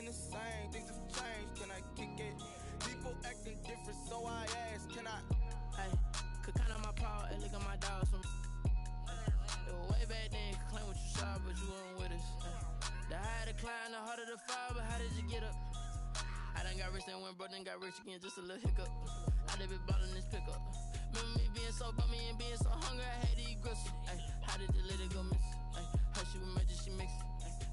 the same, things have changed, can I kick it? People acting different, so I ask, can I? Hey, could count on my paw, and look at my dogs from way back then, could claim what you saw, but you weren't with us. The higher the climb, the harder the fall, but how did you get up? I done got rich, then went broke, then got rich again, just a little hiccup. I done been ballin' this pickup. Remember me being so bummy and being so hungry, I had to eat gristle. Ay, how did you let it go miss? Ay, her she was magic, she mixed.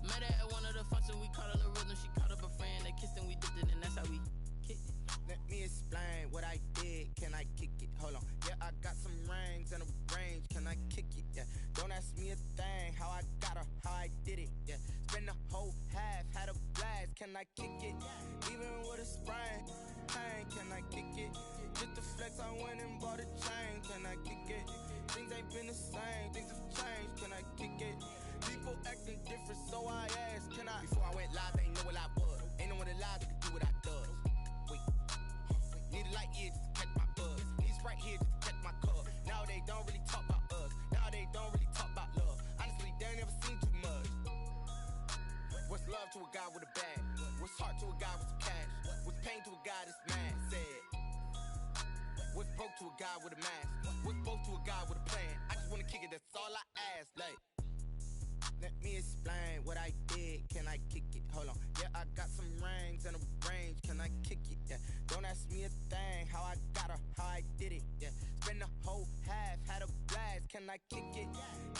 Met her at one of the functions, we caught a little rhythm. She caught up a friend, they kissed and we dipped it, and that's how we kicked it. Let me explain what I did, can I kick it? Hold on, yeah, I got some rings and a range, can I kick it? Yeah, don't ask me a thing, how I got her, how I did it. Yeah, spend the whole half, had a blast, can I kick it? Even with a sprain, pain, can I kick it? Just the flex, I went and bought a chain, can I kick it? Things ain't been the same, things have changed, can I kick it? People acting different, so I asked, can I? Before I went live, they ain't know what I was. Ain't no one alive that could do what I does. Wait, need a light here just to catch my buzz. Need Sprite here just to catch my cup. Now they don't really talk about us. Now they don't really talk about love. Honestly, they ain't never seen too much. What's love to a guy with a bag? What's heart to a guy with some cash? What's pain to a guy that's mad? Said. What's broke to a guy with a mask? What's both to a guy with a plan? I just wanna kick it, that's all I ask. Like, let me explain what I did, can I kick it? Hold on, yeah, I got some rings and a range, can I kick it? Yeah, don't ask me a thing, how I got her, how I did it. Yeah, spend the whole half, had a blast, can I kick it?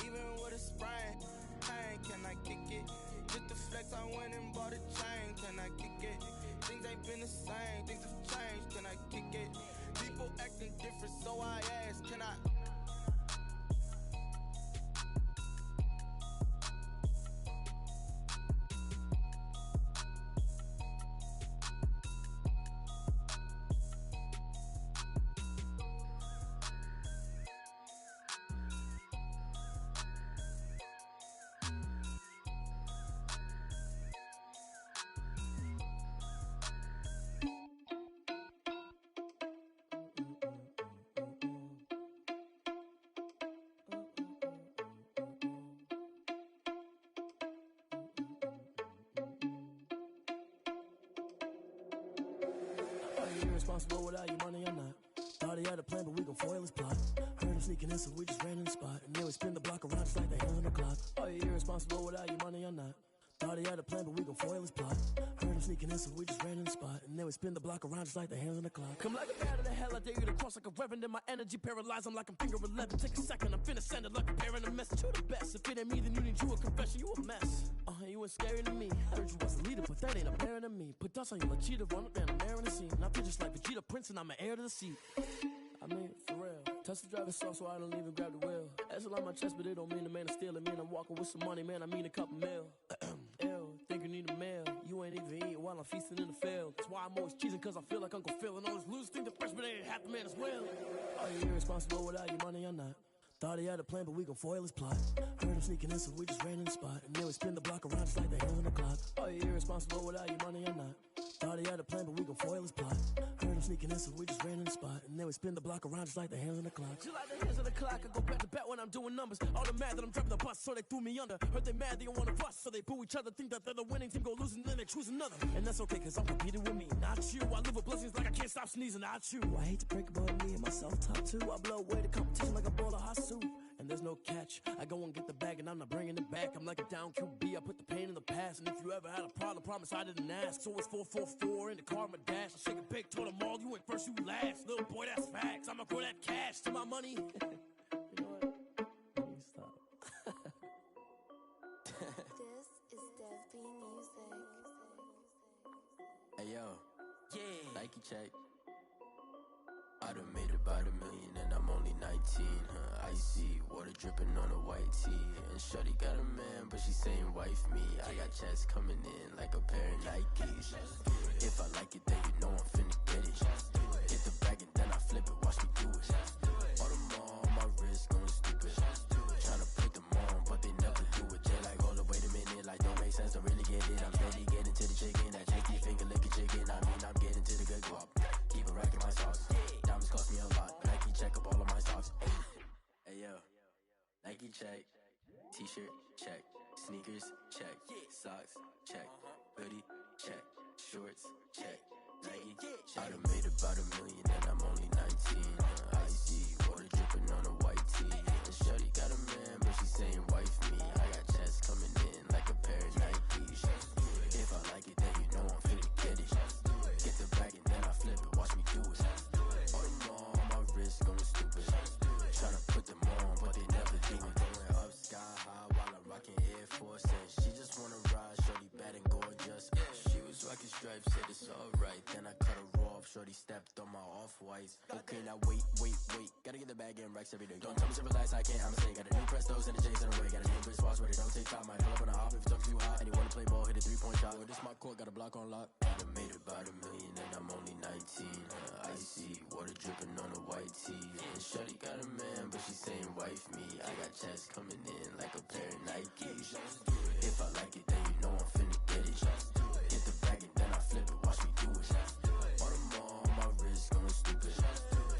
Even with a sprain, pain, can I kick it? Just the flex, I went and bought a chain, can I kick it? Things ain't been the same, things have changed, can I kick it? People acting different, so I ask, can I? Irresponsible without your money or not. Thought he had a plan, but we gon' foil his plot. Heard him sneaking in, so we just ran in the spot. And then we spin the block around just like the hands on the clock. Are you irresponsible without your money or not? Thought he had a plan, but we gon' foil his plot. Heard him sneaking in, so we just ran in the spot. And then we spin the block around just like the hands on the clock. Come like a bat of the hell, I dare you to cross like a reverend. And my energy paralyzed, I'm like I'm finger 11. Take a second, I'm finna send it like a parent a message to the best. If it ain't me, then you need you a confession, you a mess. You ain't scary to me. Heard you was a leader, but that ain't apparent to me. Put dust on you like cheetah, run up and I'm airing the scene. And I feel just like Vegeta Prince and I'm an heir to the seat. I mean, for real. Touch the driver's sauce so I don't even grab the wheel. That's on my chest, but it don't mean the man is stealing. Man, I'm walking with some money, man, I mean a couple mil. Ew, think you need a meal. You ain't even eating while I'm feasting in the field. That's why I'm always cheesing, cause I feel like Uncle Phil. And all those losers think the freshman ain't half the man as well. Are you irresponsible without your money or not? Thought he had a plan, but we gon' foil his plot. Heard him sneaking in, so we just ran in the spot. And then we spin the block around just like the hands on the clock. Are you irresponsible without your money or not? Thought he had a plan, but we gon' foil his plot. Heard him sneaking in, so we just ran in the spot. And then we spin the block around just like the hands on the clock. Just like the hands on the clock, I go back to back when I'm doing numbers. All the mad that I'm driving the bus, so they threw me under. Heard they mad, they don't wanna bust, so they boo each other. Think that they're the winning team, go losing, then they choose another. And that's okay, cause I'm competing with me, not you. I live with blessings like I can't stop sneezing, not you. I hate to break it, but me and myself top two. I blow away the competition like a bowl of hot soup. And there's no catch, I go and get the bag and I'm not bringing it back. I'm like a down QB, I put the pain in the past. And if you ever had a problem, promise I didn't ask. So it's 444 in the car, my dash. I shake a big, told them all, you ain't first, you last. Little boy, that's facts, I'ma grow that cash to my money. You know what? Let me stop. This is Desby Music. Hey yo, yeah, Nike check. I done made about $1 million and I'm only 19, Icy, water dripping on a white tee. And shorty got a man, but she saying wife me. I got checks coming in like a pair of Nikes. If I like it, then you know I'm finna get it. Hit the bag and then I flip it, watch me do it. All them on my wrist going stupid. Tryna put them on, but they never do it. They like, hold up, wait a minute, like don't make sense, don't really get it. I'm steady getting to the chicken, that chicky finger licking chicken. I mean, I'm getting to the good guap. Keep a rack in my sauce. Diamonds cost me a lot. Nike check up all of my socks. Hey yo, Nike check. T-shirt check. Sneakers check. Socks check. Hoodie check. Shorts, check. Nike, check. I done made about $1 million and I'm only 19. Icy, water dripping on a white tee. And shorty got a man, but she saying wife me. I got checks coming in like a pair of Nikes. If I like it, then you know I'm finna get it. Get the bag and then I flip it, watch me do it. All them on my wrist going stupid. Tryna put them on, but they never do it. Going up sky high while I'm rocking Air Force. And she just wanna ride, shorty bad and gorgeous. She was rocking stripes, said it's alright. Then I cut her off, shorty stepped on my off-whites. Okay, now wait. Gotta get the bag and racks every day. Don't tell me to relax, I can't, I'ma say. Got a new Prestos and the J's in the way. Got a new Chris Foss, ready, don't take time. Might pull up on a hop if it's up too hot. And you wanna play ball, hit a 3-point shot. Or this my court, got a block on lock. I done made about $1 million and I'm only 19. Icy, water dripping on a white tee. And shorty got a man, but she saying wife me. I got checks coming in like a pair of Nikes. If I like it, then you know I'm finna get it. Get the bag and then I flip it, watch me do it. All them on my wrist going stupid.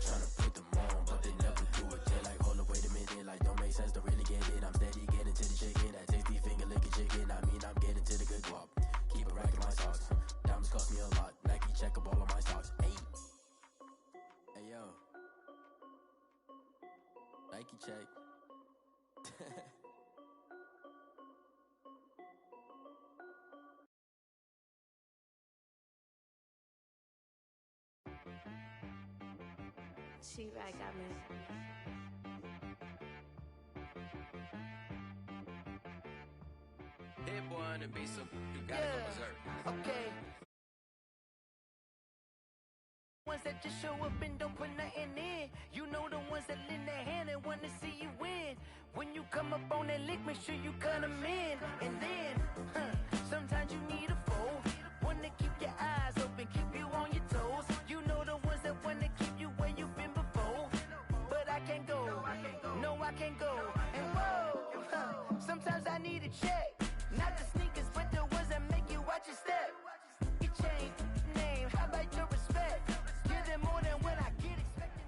Tryna put them on, but they never do it. They're like, hold up, wait a minute, like don't make sense, don't really get it. I'm steady getting to the chicken, that tasty finger licking chicken. I mean, I'm getting to the good guap. Keep a rack in my socks. Diamonds cost me a lot. Nike check up all of my stocks. Hey yo, Nike check. She-Rag got me. Hit one and be some. You gotta go berserk. Okay. Ones that just show up and don't put nothing in. You know the ones that lend their hand and wanna see you win. When you come up on that lick, make sure you cut them in. And then, sometimes you need a foe. One to keep your eyes open, keep you on your toes. You know the ones that wanna keep you where you've been before. But I can't go, no I can't go. And whoa, sometimes I need a check. Not the sneakers, but the ones that make you watch your step. You change name, how about your respect? Give them more than what I get expecting.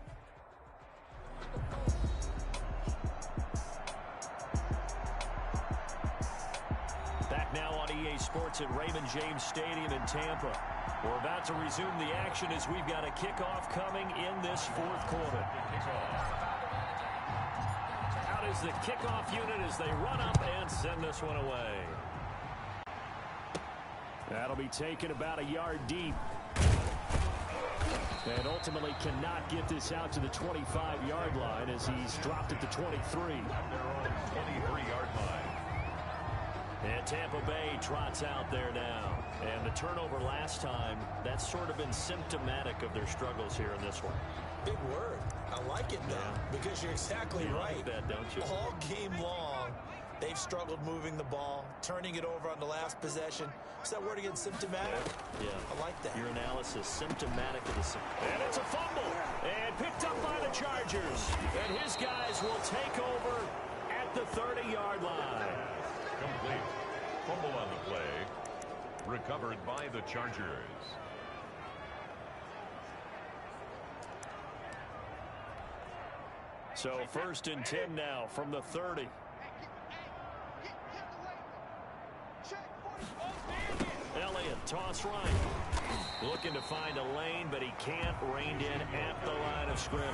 Back now on EA Sports at Raymond James Stadium in Tampa. We're about to resume the action as we've got a kickoff coming in this fourth quarter. Out is the kickoff unit as they run up and send this one away. That'll be taken about a yard deep. And ultimately cannot get this out to the 25-yard line as he's dropped at the 23. At their own 23-yard line. And Tampa Bay trots out there now. And the turnover last time, that's sort of been symptomatic of their struggles here in this one. Big word. I like it, though, because you're exactly right. Like that, don't you? All game long, they've struggled moving the ball, turning it over on the last possession. Is that word again, symptomatic? Yeah. I like that. Your analysis, symptomatic of the... And it's a fumble. And picked up by the Chargers. And his guys will take over at the 30-yard line. Complete. Fumble on the play. Recovered by the Chargers. So 1st and 10 now from the 30. Elliott, toss right. Looking to find a lane, but he can't. Reined in at the line of scrimmage.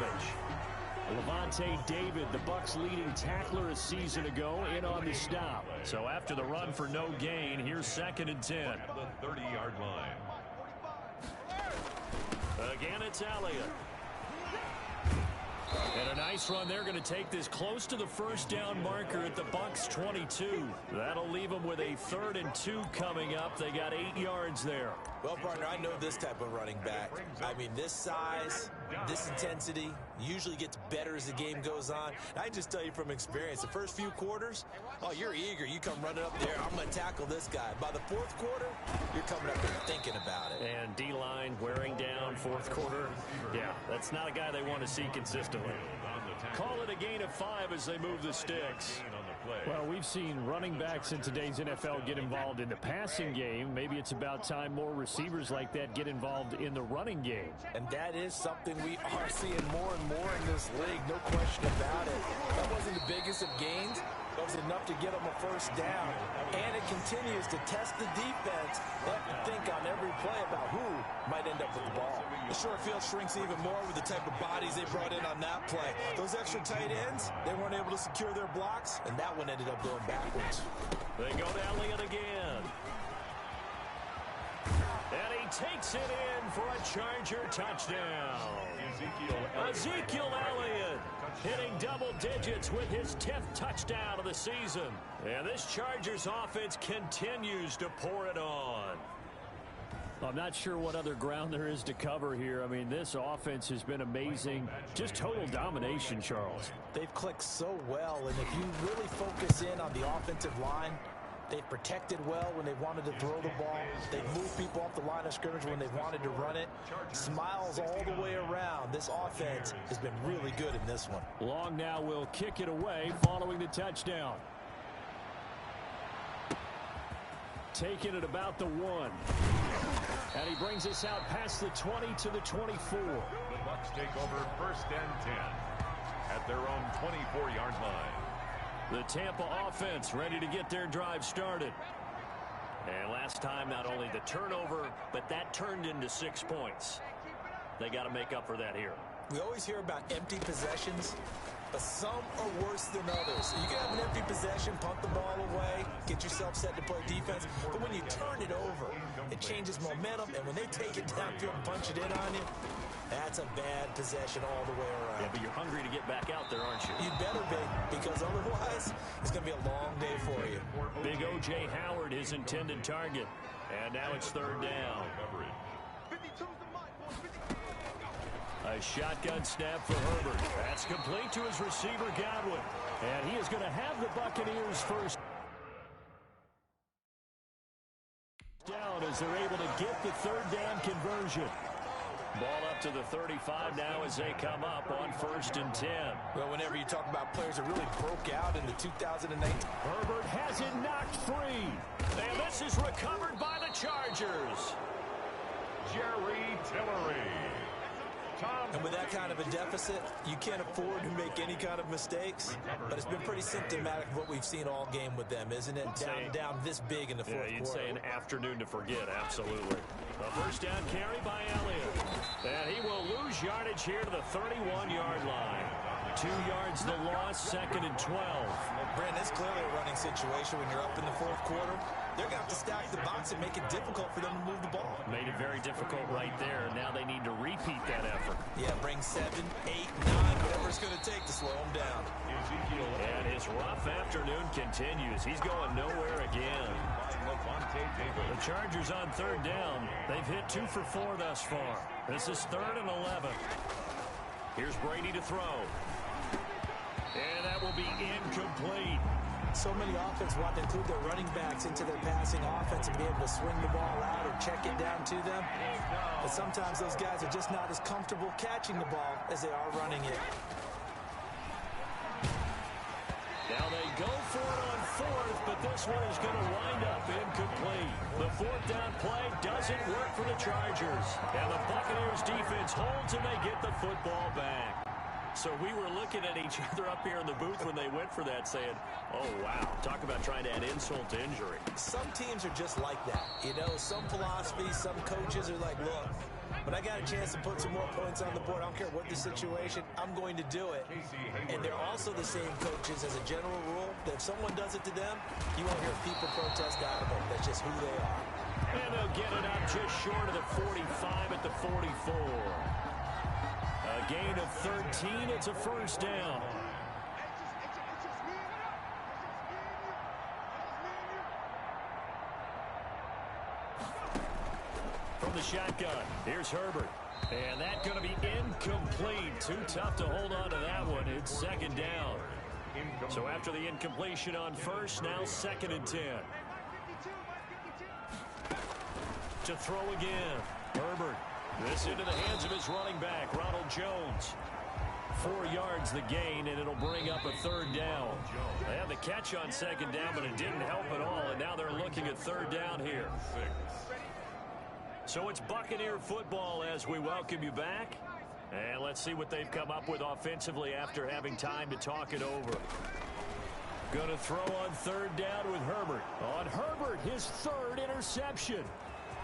Levante David, the Bucs' leading tackler a season ago, in on the stop. So after the run for no gain, here's 2nd and 10. At the 30-yard line. Again, it's Elliott. And a nice run. They're going to take this close to the first down marker at the Bucs' 22. That'll leave them with a 3rd and 2 coming up. They got 8 yards there. Well, partner, I know this type of running back. I mean, this size, this intensity usually gets better as the game goes on. And I just tell you from experience, the first few quarters, oh, you're eager. You come running up there, I'm going to tackle this guy. By the 4th quarter, you're coming up there thinking about it. And D-line wearing down 4th quarter. Yeah, that's not a guy they want to see consistently. Call it a gain of 5 as they move the sticks. Well, we've seen running backs in today's NFL get involved in the passing game. Maybe it's about time more receivers like that get involved in the running game. And that is something we are seeing more and more in this league, no question about it. That wasn't the biggest of gains, It was enough to get them a first down, and it continues to test the defense. They have to think on every play about who might end up with the ball. The short field shrinks even more with the type of bodies they brought in on that play. Those extra tight ends, they weren't able to secure their blocks, And that one ended up going backwards. They go to Elliott again. And he takes it in for a Charger touchdown. Ezekiel Elliott hitting double digits with his 10th touchdown of the season. And this Chargers offense continues to pour it on. I'm not sure what other ground there is to cover here. I mean, this offense has been amazing. Just total domination, Charles. They've clicked so well, and if you really focus in on the offensive line, they've protected well when they wanted to throw the ball. They've moved people off the line of scrimmage when they wanted to run it. Smiles all the way around. This offense has been really good in this one. Long now will kick it away following the touchdown. Taking it about the 1. And he brings us out past the 20 to the 24. The Bucs take over 1st and 10 at their own 24-yard line. The Tampa offense ready to get their drive started. And last time, not only the turnover, but that turned into 6 points. They got to make up for that here. We always hear about empty possessions, but some are worse than others. You can have an empty possession, punt the ball away, get yourself set to play defense, but when you turn it over, it changes momentum, and when they take it downfield and punch it in on you, that's a bad possession all the way around. Yeah, but you're hungry to get back out there, aren't you? You better be, because otherwise, it's going to be a long day for you. Big O.J. Howard, his intended target. And now it's 3rd down. A shotgun snap for Herbert. That's complete to his receiver, Godwin. And he is going to have the Buccaneers first down as they're able to get the 3rd down conversion. Ball up to the 35 now as they come up on 1st and 10. Well, whenever you talk about players that really broke out in the 2019. Herbert has it knocked free. And this is recovered by the Chargers. Jerry Tillery. And with that kind of a deficit, you can't afford to make any kind of mistakes. But it's been pretty symptomatic of what we've seen all game with them, isn't it? Down this big in the fourth quarter. You'd say an afternoon to forget, absolutely. A 1st down carry by Elliott. And he will lose yardage here to the 31-yard line. 2 yards the loss, 2nd and 12. Brandon, it's clearly a running situation when you're up in the fourth quarter. They're going to have to stack the box and make it difficult for them to move the ball. Made it very difficult right there. Now they need to repeat that effort. Yeah, bring 7, 8, 9, whatever it's going to take to slow them down. And his rough afternoon continues. He's going nowhere again. The Chargers on 3rd down. They've hit 2 for 4 thus far. This is 3rd and 11. Here's Brady to throw. And that will be incomplete. So many offenses want to include their running backs into their passing offense and be able to swing the ball out or check it down to them. But sometimes those guys are just not as comfortable catching the ball as they are running it. Now they go for it on 4th, but this one is going to wind up incomplete. The 4th down play doesn't work for the Chargers. And the Buccaneers defense holds and they get the football back. So we were looking at each other up here in the booth when they went for that saying, oh, wow, talk about trying to add insult to injury. Some teams are just like that. You know, some philosophies, some coaches are like, look, when I got a chance to put some more points on the board, I don't care what the situation, I'm going to do it. And they're also the same coaches as a general rule that if someone does it to them, you won't hear people protest out of them. That's just who they are. And they'll get it up just short of the 45 at the 44. A gain of 13. It's a 1st down. From the shotgun, here's Herbert. And that's going to be incomplete. Too tough to hold on to that one. It's 2nd down. So after the incompletion on 1st, now 2nd and 10. To throw again. Herbert. This into the hands of his running back, Ronald Jones. 4 yards the gain, and it'll bring up a 3rd down. They had the catch on 2nd down, but it didn't help at all, and now they're looking at 3rd down here. So it's Buccaneer football as we welcome you back. And let's see what they've come up with offensively after having time to talk it over. Going to throw on third down with Herbert. On Herbert, his third interception.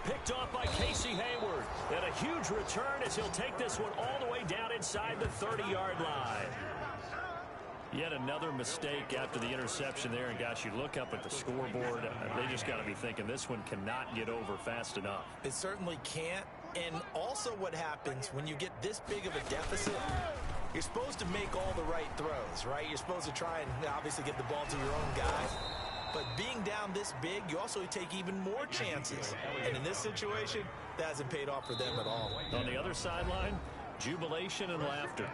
Picked off by Casey Hayward. And a huge return as he'll take this one all the way down inside the 30-yard line. Yet another mistake after the interception there. And, gosh, you look up at the scoreboard. They just got to be thinking this one cannot get over fast enough. It certainly can't. And also what happens when you get this big of a deficit, you're supposed to make all the right throws, right? You're supposed to try and obviously get the ball to your own guys. But being down this big, you also take even more chances. And in this situation, that hasn't paid off for them at all. On the other sideline, jubilation and laughter.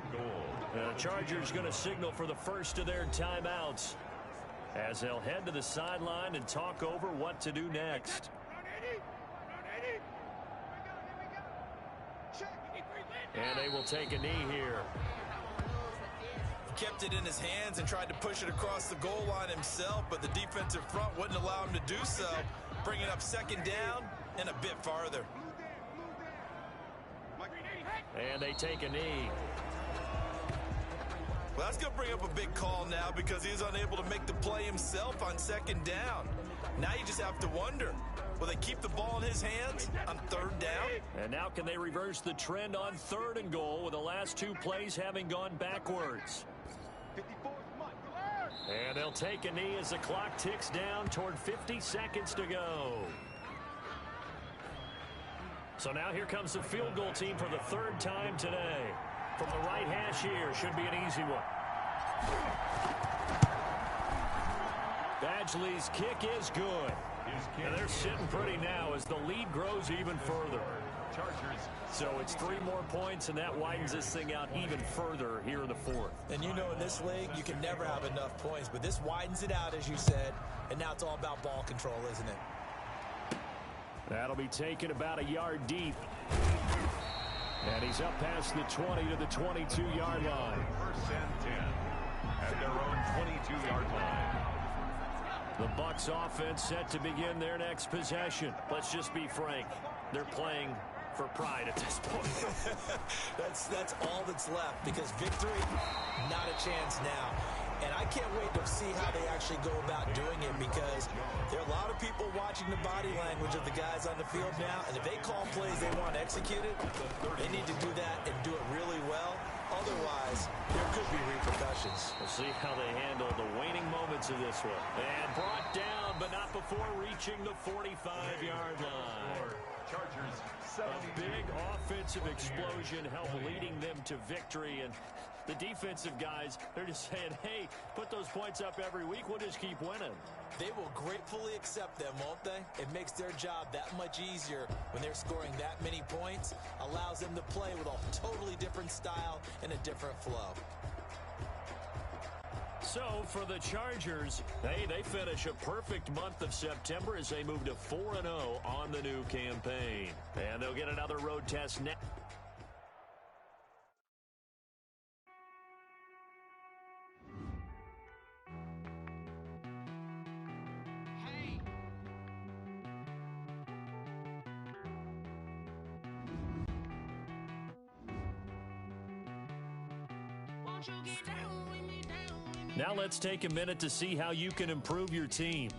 The Chargers going to signal for the first of their timeouts as they'll head to the sideline and talk over what to do next. And they will take a knee here. Kept it in his hands and tried to push it across the goal line himself, but the defensive front wouldn't allow him to do so, bringing up second down and a bit farther. And they take a knee. Well, that's going to bring up a big call now because he's unable to make the play himself on second down. Now you just have to wonder, will they keep the ball in his hands on third down? And now can they reverse the trend on third and goal with the last two plays having gone backwards? And they'll take a knee as the clock ticks down toward 50 seconds to go. So now here comes the field goal team for the third time today. From the right hash here, should be an easy one. Badgley's kick is good. And they're sitting pretty now as the lead grows even further. So it's 3 more points, and that widens this thing out even further here in the fourth. And you know in this league, you can never have enough points, but this widens it out, as you said, and now it's all about ball control, isn't it? That'll be taken about a yard deep. And he's up past the 20 to the 22-yard line. First and 10 at their own 22-yard line. The Bucs offense set to begin their next possession. Let's just be frank. They're playing for pride at this point. that's all that's left because victory, not a chance now. And I can't wait to see how they actually go about doing it because there are a lot of people watching the body language of the guys on the field now. And if they call plays they want executed, they need to do that and do it really well. Otherwise, there could be repercussions. We'll see how they handle the waning moments of this one. And brought down, but not before reaching the 45-yard line. Chargers, a big offensive explosion helped leading them to victory. And the defensive guys, they're just saying, hey, put those points up every week. We'll just keep winning. They will gratefully accept them, won't they? It makes their job that much easier when they're scoring that many points. Allows them to play with a totally different style and a different flow. So for the Chargers, hey, they finish a perfect month of September as they move to 4-0 on the new campaign. And they'll get another road test next. Now let's take a minute to see how you can improve your team.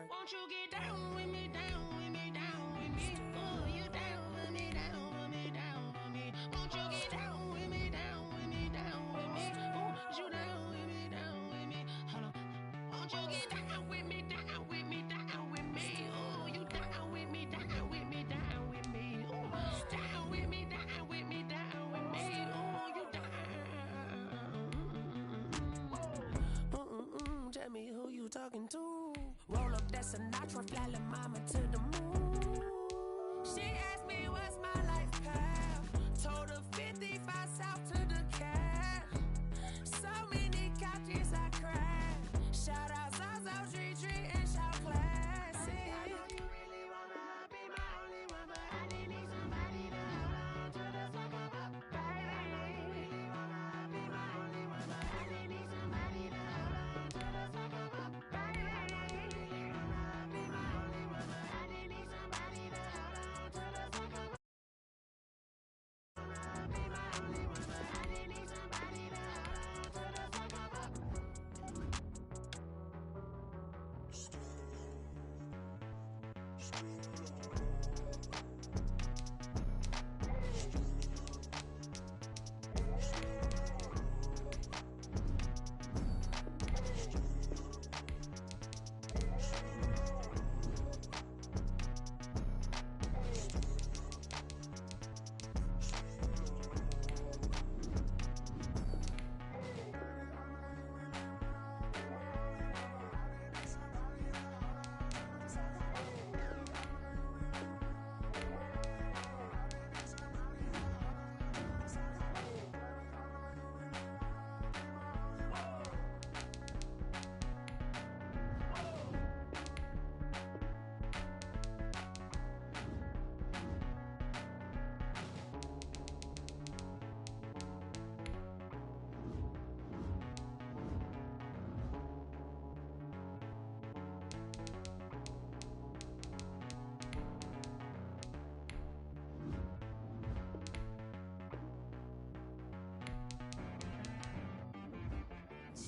Won't you get down with me, down with me, down with me? Ooh, you down. Sinatra, fly la mama to the moon. She asked me what's my life path. Told her 55 south to the cat. So many couches I cried. Shout out Zazo, Tree, and shout classic. You really wanna be my only one, but I didn't need somebody to hold on to the fuck up, baby. You really wanna be my only one, but I didn't need somebody to hold on to the fuck up, baby. You really wanna be my only one, but I didn't need somebody to hold on to the fuck up. Be my only one, but I didn't need somebody to hold on to the fuck up.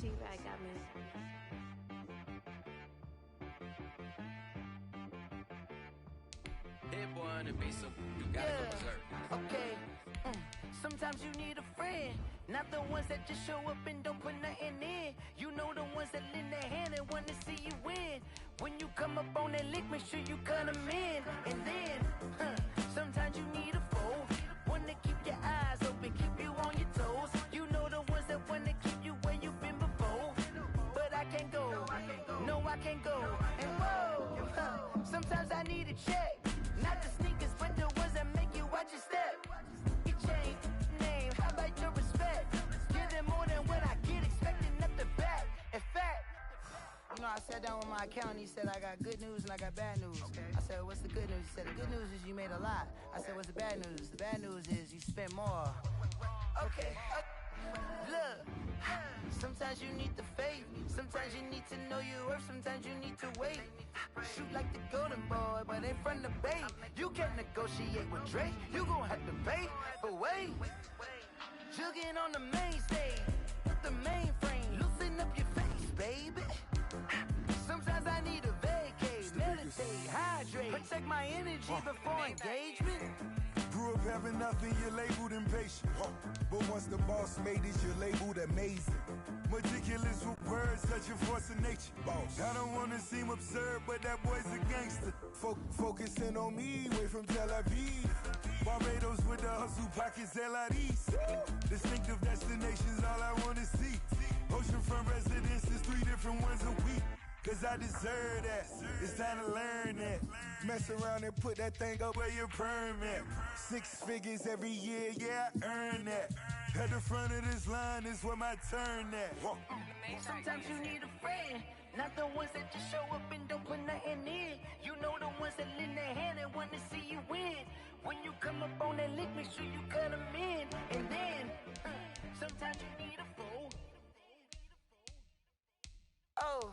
She-Rag got me. Hit boy on the beat, so you gotta go berserk. Okay. Sometimes you need a friend, not the ones that just show up and don't put nothing in. You know the ones that lend their hand and want to see you win. When you come up on that lick, make sure you cut them in. And then, sometimes you need a foe, one to keep your eyes open, keep you on your toes. You know the ones that want to keep you where you've been before. But I can't go, no I can't go. And whoa, sometimes I need a check. Not the sneakers, but the ones that make you watch your step. Your chain, name, how about your respect? Give them more than what I get, expecting nothing back. In fact, you know, I sat down with my accountant, he said I got good news and I got bad news. I said, what's the good news? He said, the good news is you made a lot. I said, what's the bad news? The bad news is you spent more. Okay, look, sometimes you need the faith, sometimes you need to know your worth, sometimes you need to wait. Shoot like the golden boy, but ain't from the bay. You can't negotiate with Drake, you gon' have to pay. But wait, jugging on the main stage, the mainframe, loosen up your face, baby. Sometimes I need a vacate, meditate, hydrate, protect my energy before engagement. Grew up having nothing, you're labeled impatient. But once the boss made it, you're labeled amazing. Meticulous with words, such a force of nature. Boss. I don't wanna seem absurd, but that boy's a gangster. Focusing on me, way from Tel Aviv. Barbados with the hustle pockets, LIDs. Distinctive destinations, all I wanna see. Oceanfront residences, 3 different ones a week. Cause I deserve that, it's time to learn that. Mess around and put that thing up where your permit. 6 figures every year, yeah, I earn that. At the front of this line is where my turn at. Sometimes you need a friend, not the ones that just show up and don't put nothing in. You know the ones that lend their hand and want to see you win. When you come up on that lick, make sure you cut them in. And then, sometimes you need a fool. Oh.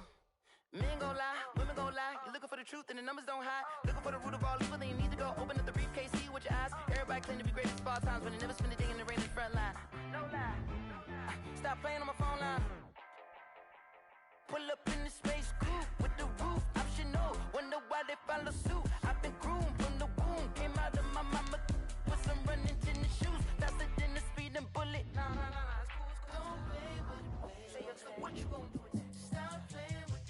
Men gon' lie, women gon' lie. You're looking for the truth and the numbers don't hide. Looking for the root of all evil, then you need to go open up the briefcase, see with your eyes. Everybody claim to be greatest of all times, but they never spend a day in the rain in the front line. No lie. Stop playing on my phone line. Pull up in the space coupe with the roof optional. Wonder why they follow suit. I've been groomed from the womb. Came out of my mama with some running tennis shoes. Faster than the speeding bullet. Nah, it's cool. Don't play with it, baby. So what you gon' do? Stop playing with it.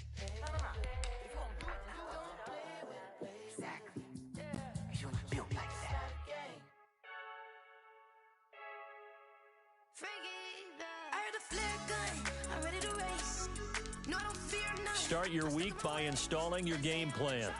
I heard a flare gun, I'm ready to race. No, I don't fear none. start your week by installing your game plan.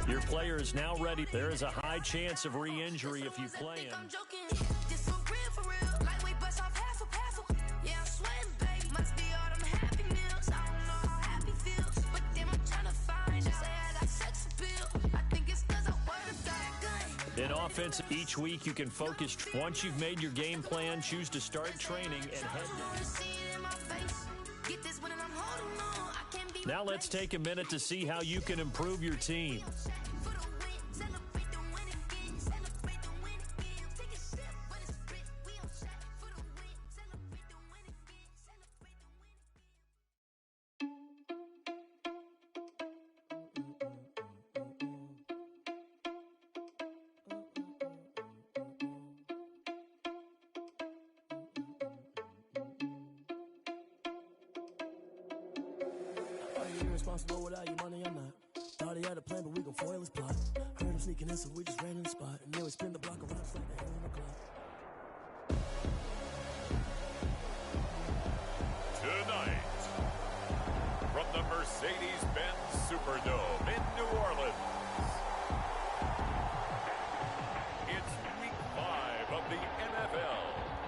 Your player is now ready. There is a high chance of re-injury if you play him. In offense, each week you can focus. Once you've made your game plan, choose to start training and head. Now let's take a minute to see how you can improve your team. Irresponsible without your money or not. Thought he had a plan, but we gon' foil his plot. Heard him sneaking in, so we just ran in the spot. And then we spin the block around like the hell in the clock. Tonight, from the Mercedes-Benz Superdome in New Orleans, it's Week 5 of the NFL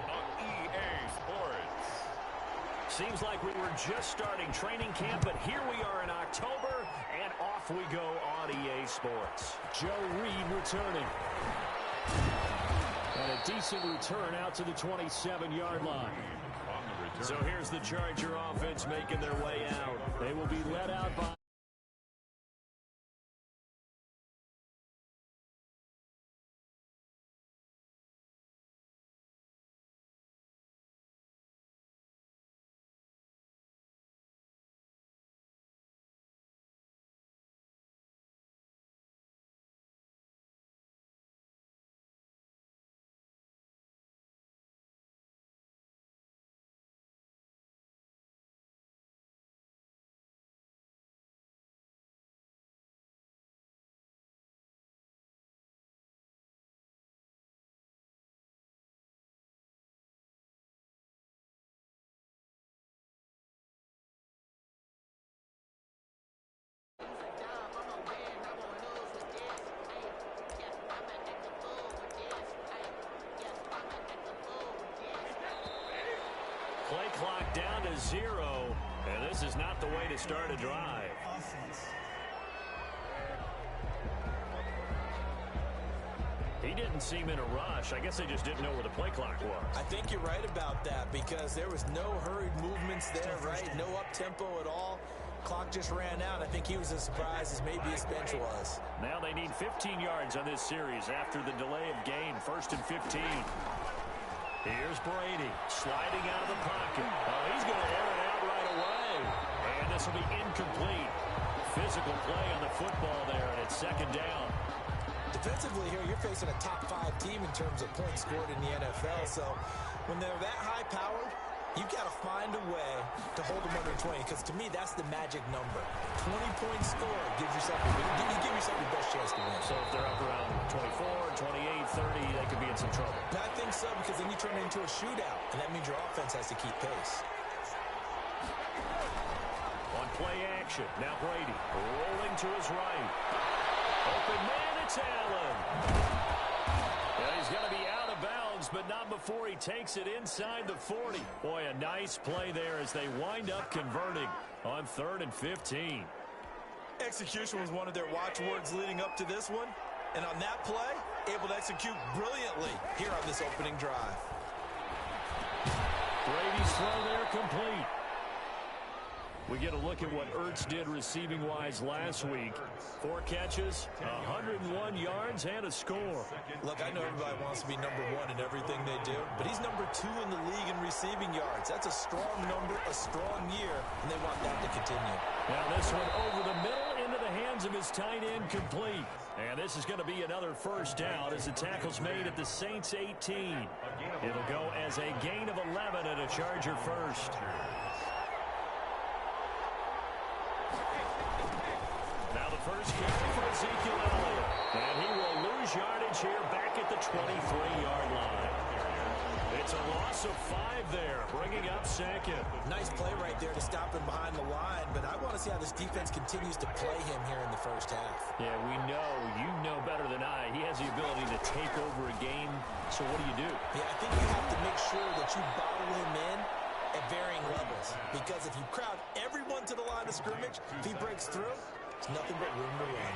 on EA Sports. Seems like we were just starting training camp, but here we are in October, and off we go on EA Sports. Joe Reed returning. And a decent return out to the 27-yard line. So here's the Charger offense making their way out. They will be led out by... Play clock down to 0, and this is not the way to start a drive. He didn't seem in a rush. I guess they just didn't know where the play clock was. I think you're right about that because there was no hurried movements there, right? No up-tempo at all. Clock just ran out. I think he was as surprised as maybe his bench was. Now they need 15 yards on this series after the delay of game. 1st and 15. Here's Brady sliding out of the pocket. Oh, he's going to air it out right away. And this will be incomplete. Physical play on the football there, and it's 2nd down. Defensively here, you're facing a top 5 team in terms of points scored in the NFL. So when they're that high-powered, you've got to find a way to hold them under 20, because to me, that's the magic number. 20 points scored gives yourself you give yourself your best chance to win. So if they're up around 24, 28, 30, they could be in some trouble. I think so, because then you turn it into a shootout, and that means your offense has to keep pace. On play action, now Brady rolling to his right. Open man, it's Allen. And he's going to be out of bounds, but not before he takes it inside the 40. Boy, a nice play there as they wind up converting on 3rd and 15. Execution was one of their watchwords leading up to this one. And on that play, able to execute brilliantly here on this opening drive. Brady's throw there complete. We get a look at what Ertz did receiving-wise last week. 4 catches, 101 yards, and a score. Look, I know everybody wants to be number 1 in everything they do, but he's number 2 in the league in receiving yards. That's a strong number, a strong year, and they want that to continue. Now this one over the middle into the hands of his tight end complete. And this is going to be another first down as the tackle's made at the Saints 18. It'll go as a gain of 11 and a Charger first. Now the first carry for Ezekiel Elliott. And he will lose yardage here back at the 23-yard line. It's a loss of 5 there, bringing up second. Nice play right there to stop him behind the line, but I want to see how this defense continues to play him here in the first half. Yeah, you know better than I. He has the ability to take over a game, so what do? Yeah, I think you have to make sure that you bottle him in at varying levels, because if you crowd everyone to the line of scrimmage, if he breaks through, it's nothing but room to run.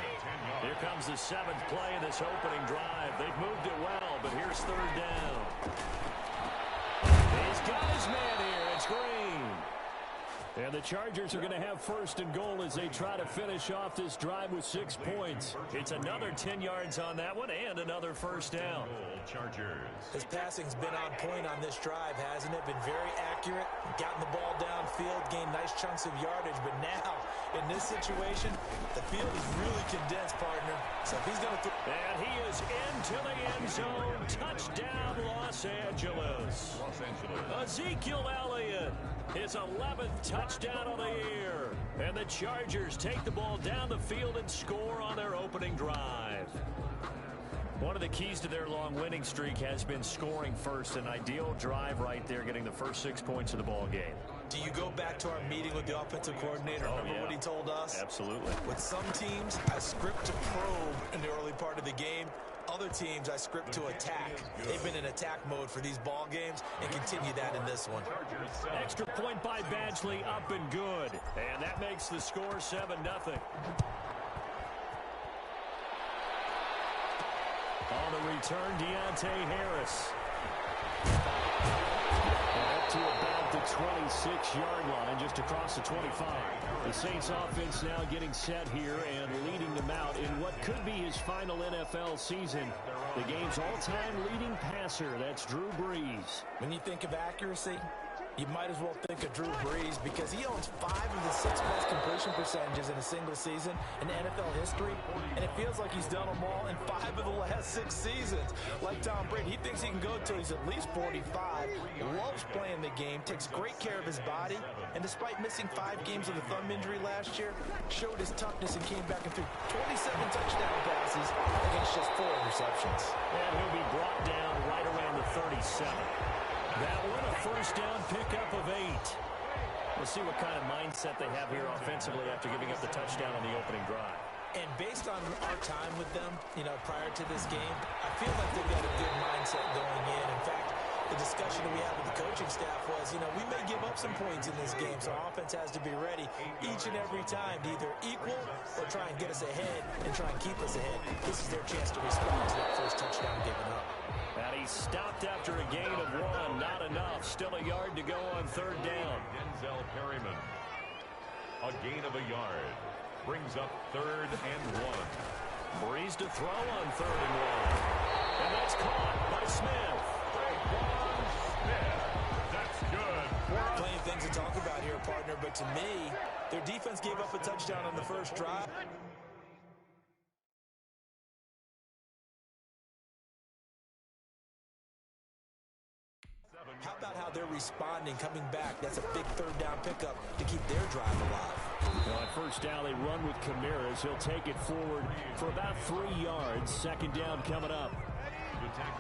Here comes the 7th play of this opening drive. They've moved it well, but here's 3rd down. He's got his man here. It's Green. And the Chargers are going to have 1st and goal as they try to finish off this drive with 6 points. It's another 10 yards on that one and another first down. Chargers. His passing's been on point on this drive, hasn't it? Been very accurate, gotten the ball downfield, gained nice chunks of yardage. But now, in this situation, the field is really condensed, partner. So if he's going to... And he is into the end zone. Touchdown, Los Angeles. Ezekiel Elliott, his 11th touchdown of the year. And the Chargers take the ball down the field and score on their opening drive. One of the keys to their long winning streak has been scoring first. An ideal drive right there, getting the first 6 points of the ball game. Do you go back to our meeting with the offensive coordinator? Remember what he told us? Absolutely. With some teams, I script to probe in the early part of the game. Other teams, I script to attack. They've been in attack mode for these ball games and continue that in this one. Extra point by Badgley, up and good. And that makes the score 7-0. On the return, Deontay Harris. And up to about the 26-yard line, just across the 25. The Saints offense now getting set here and leading them out in what could be his final NFL season. The game's all-time leading passer, that's Drew Brees. When you think of accuracy, you might as well think of Drew Brees because he owns 5 of the 6 best completion percentages in a single season in NFL history, and it feels like he's done them all in 5 of the last 6 seasons. Like Tom Brady, he thinks he can go until he's at least 45, loves playing the game, takes great care of his body, and despite missing 5 games with a thumb injury last year, showed his toughness and came back and threw 27 touchdown passes against just 4 interceptions. And he'll be brought down right around the 37. That one, a first down pickup of 8. We'll see what kind of mindset they have here offensively after giving up the touchdown on the opening drive. And based on our time with them, prior to this game, I feel like they've got a good mindset going in. In fact, the discussion that we had with the coaching staff was, we may give up some points in this game, so our offense has to be ready each and every time to either equal or try and get us ahead and try and keep us ahead. This is their chance to respond to that first touchdown given up. And he stopped after a gain of 1. Not enough. Still a yard to go on 3rd down. Denzel Perryman. A gain of a yard. Brings up 3rd and 1. Brees to throw on 3rd and 1. And that's caught by Smith. That's good. Plenty of things to talk about here, partner, but to me, their defense gave up a touchdown on the first drive. How about how they're responding, coming back? That's a big 3rd down pickup to keep their drive alive. Well, at first down, they run with Camaras. He'll take it forward for about 3 yards. 2nd down coming up.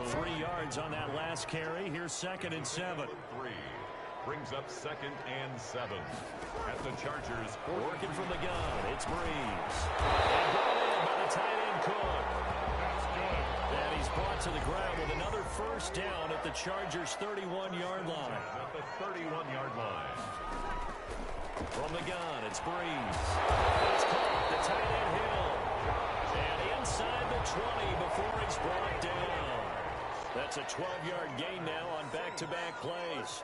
3 yards on that last carry. Here's 2nd and 7. 3 brings up 2nd and 7. At the Chargers, working from the gun, it's Brees. And brought in by the tight end Cook. And he's brought to the ground with another first down at the Chargers' 31-yard line. At the 31-yard line. From the gun, it's Breeze. It's caught, the tight end Hill. And inside the 20 before he's brought down. That's a 12-yard gain now on back-to-back plays.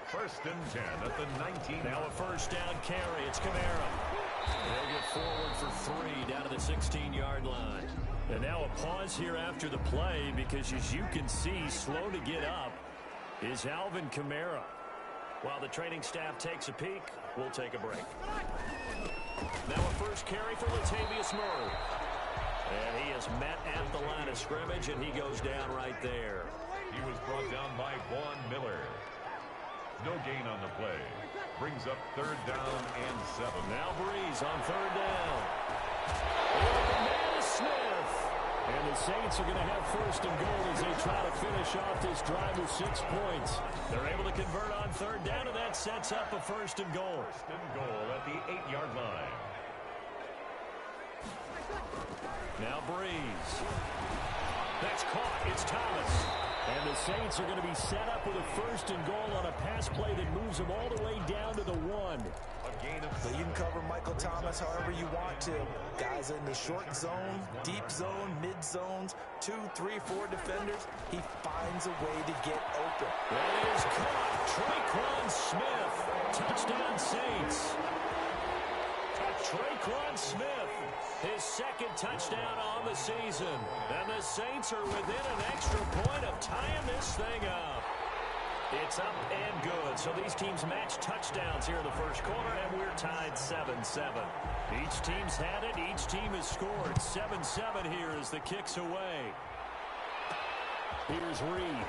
First and 10 at the 19. Now a first down carry. It's Kamara. They'll get forward for 3 down to the 16-yard line. And now a pause here after the play because, as you can see, slow to get up is Alvin Kamara. While the training staff takes a peek, we'll take a break. Now a first carry for Latavius Murray. And he is met at the line of scrimmage, and he goes down right there. He was brought down by Vaughn Miller. No gain on the play. Brings up 3rd down and 7. Now Breeze on 3rd down. The man is Smith. And the Saints are going to have first and goal as they try to finish off this drive with 6 points. They're able to convert on 3rd down, and that sets up a first and goal. First and goal at the 8-yard line. Now Breeze. That's caught. It's Thomas. And the Saints are going to be set up with a first and goal on a pass play that moves them all the way down to the 1. So you can cover Michael Thomas however you want to. Guys in the short zone, deep zone, mid zones, 2, 3, 4 defenders. He finds a way to get open. That is caught. Traquan Smith. Touchdown Saints. Traquan Smith, his 2nd touchdown on the season. And the Saints are within an extra point of tying this thing up. It's up and good. So these teams match touchdowns here in the first quarter, and we're tied 7-7. Each team's had it. Each team has scored. 7-7 here as the kick's away. Here's Reed.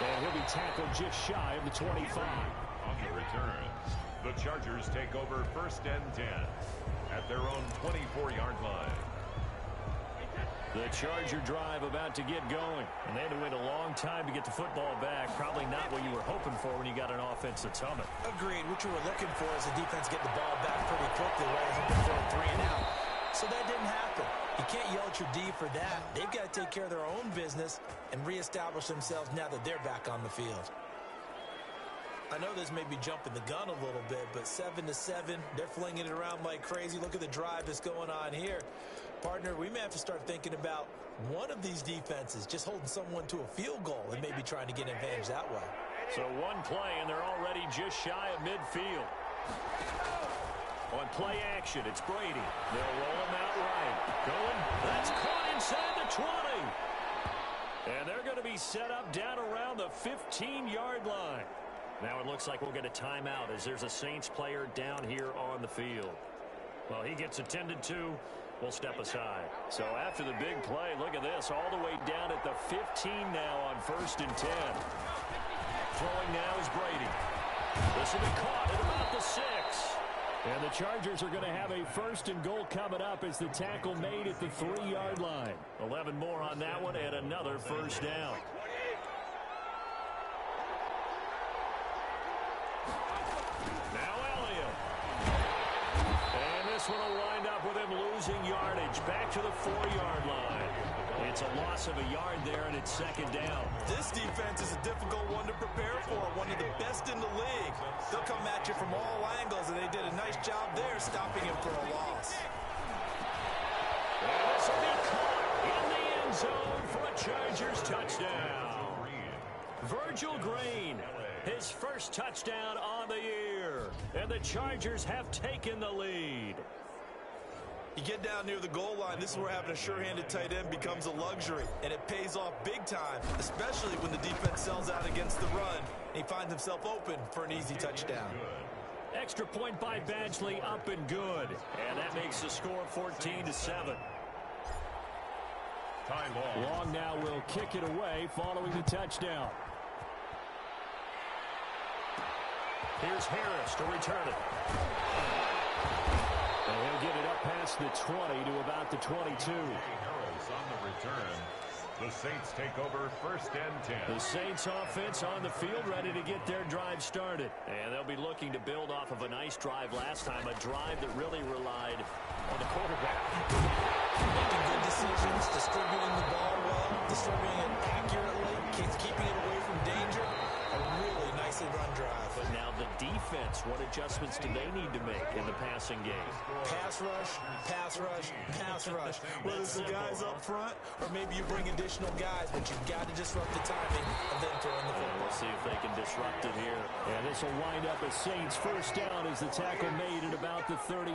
And he'll be tackled just shy of the 25. On the return, the Chargers take over 1st and 10 at their own 24-yard line. The Charger drive about to get going. And they had to wait a long time to get the football back. Probably not what you were hoping for when you got an offense that's humming. Agreed. What you were looking for is the defense get the ball back pretty quickly, right? Hoping for a 3 and out. So that didn't happen. You can't yell at your D for that. They've got to take care of their own business and reestablish themselves now that they're back on the field. I know this may be jumping the gun a little bit, but 7-7, they're flinging it around like crazy. Look at the drive that's going on here. Partner, we may have to start thinking about one of these defenses just holding someone to a field goal and maybe trying to get an advantage that way. So one play, and they're already just shy of midfield. On play action, it's Brady. They'll roll him out right. Going, that's caught inside the 20. And they're going to be set up down around the 15-yard line. Now it looks like we'll get a timeout as there's a Saints player down here on the field. Well, he gets attended to. We'll step aside. So after the big play, look at this, all the way down at the 15 now on 1st and 10. Throwing now is Brady. This will be caught at about the 6. And the Chargers are going to have a first and goal coming up as the tackle made at the 3-yard line. 11 more on that one and another first down. This one will wind up with him losing yardage back to the 4-yard line. It's a loss of a yard there, and it's 2nd down. This defense is a difficult one to prepare for, one of the best in the league. They'll come at you from all angles, and they did a nice job there stopping him for a loss. And this will be caught in the end zone for a Chargers touchdown. Virgil Green, his first touchdown on the year. And the Chargers have taken the lead. You get down near the goal line, this is where having a sure-handed tight end becomes a luxury. And it pays off big time, especially when the defense sells out against the run. And he finds himself open for an easy touchdown. Extra point by Badgley, up and good. And that makes the score 14-7. Long now will kick it away following the touchdown. Here's Harris to return it. And he'll get it up past the 20 to about the 22. Harris on the return. The Saints take over 1st and 10. The Saints offense on the field, ready to get their drive started. And they'll be looking to build off of a nice drive last time, a drive that really relied on the quarterback. Making good decisions, distributing the ball well, distributing it accurately, keeping it away from danger. A really nicely run drive. But now the defense, what adjustments do they need to make in the passing game? Pass rush, pass rush, pass rush. Whether it's the guys up front or maybe you bring additional guys, but you've got to disrupt the timing of them throwing the football. We'll see if they can disrupt it here. And this will wind up as Saints first down as the tackle made at about the 38.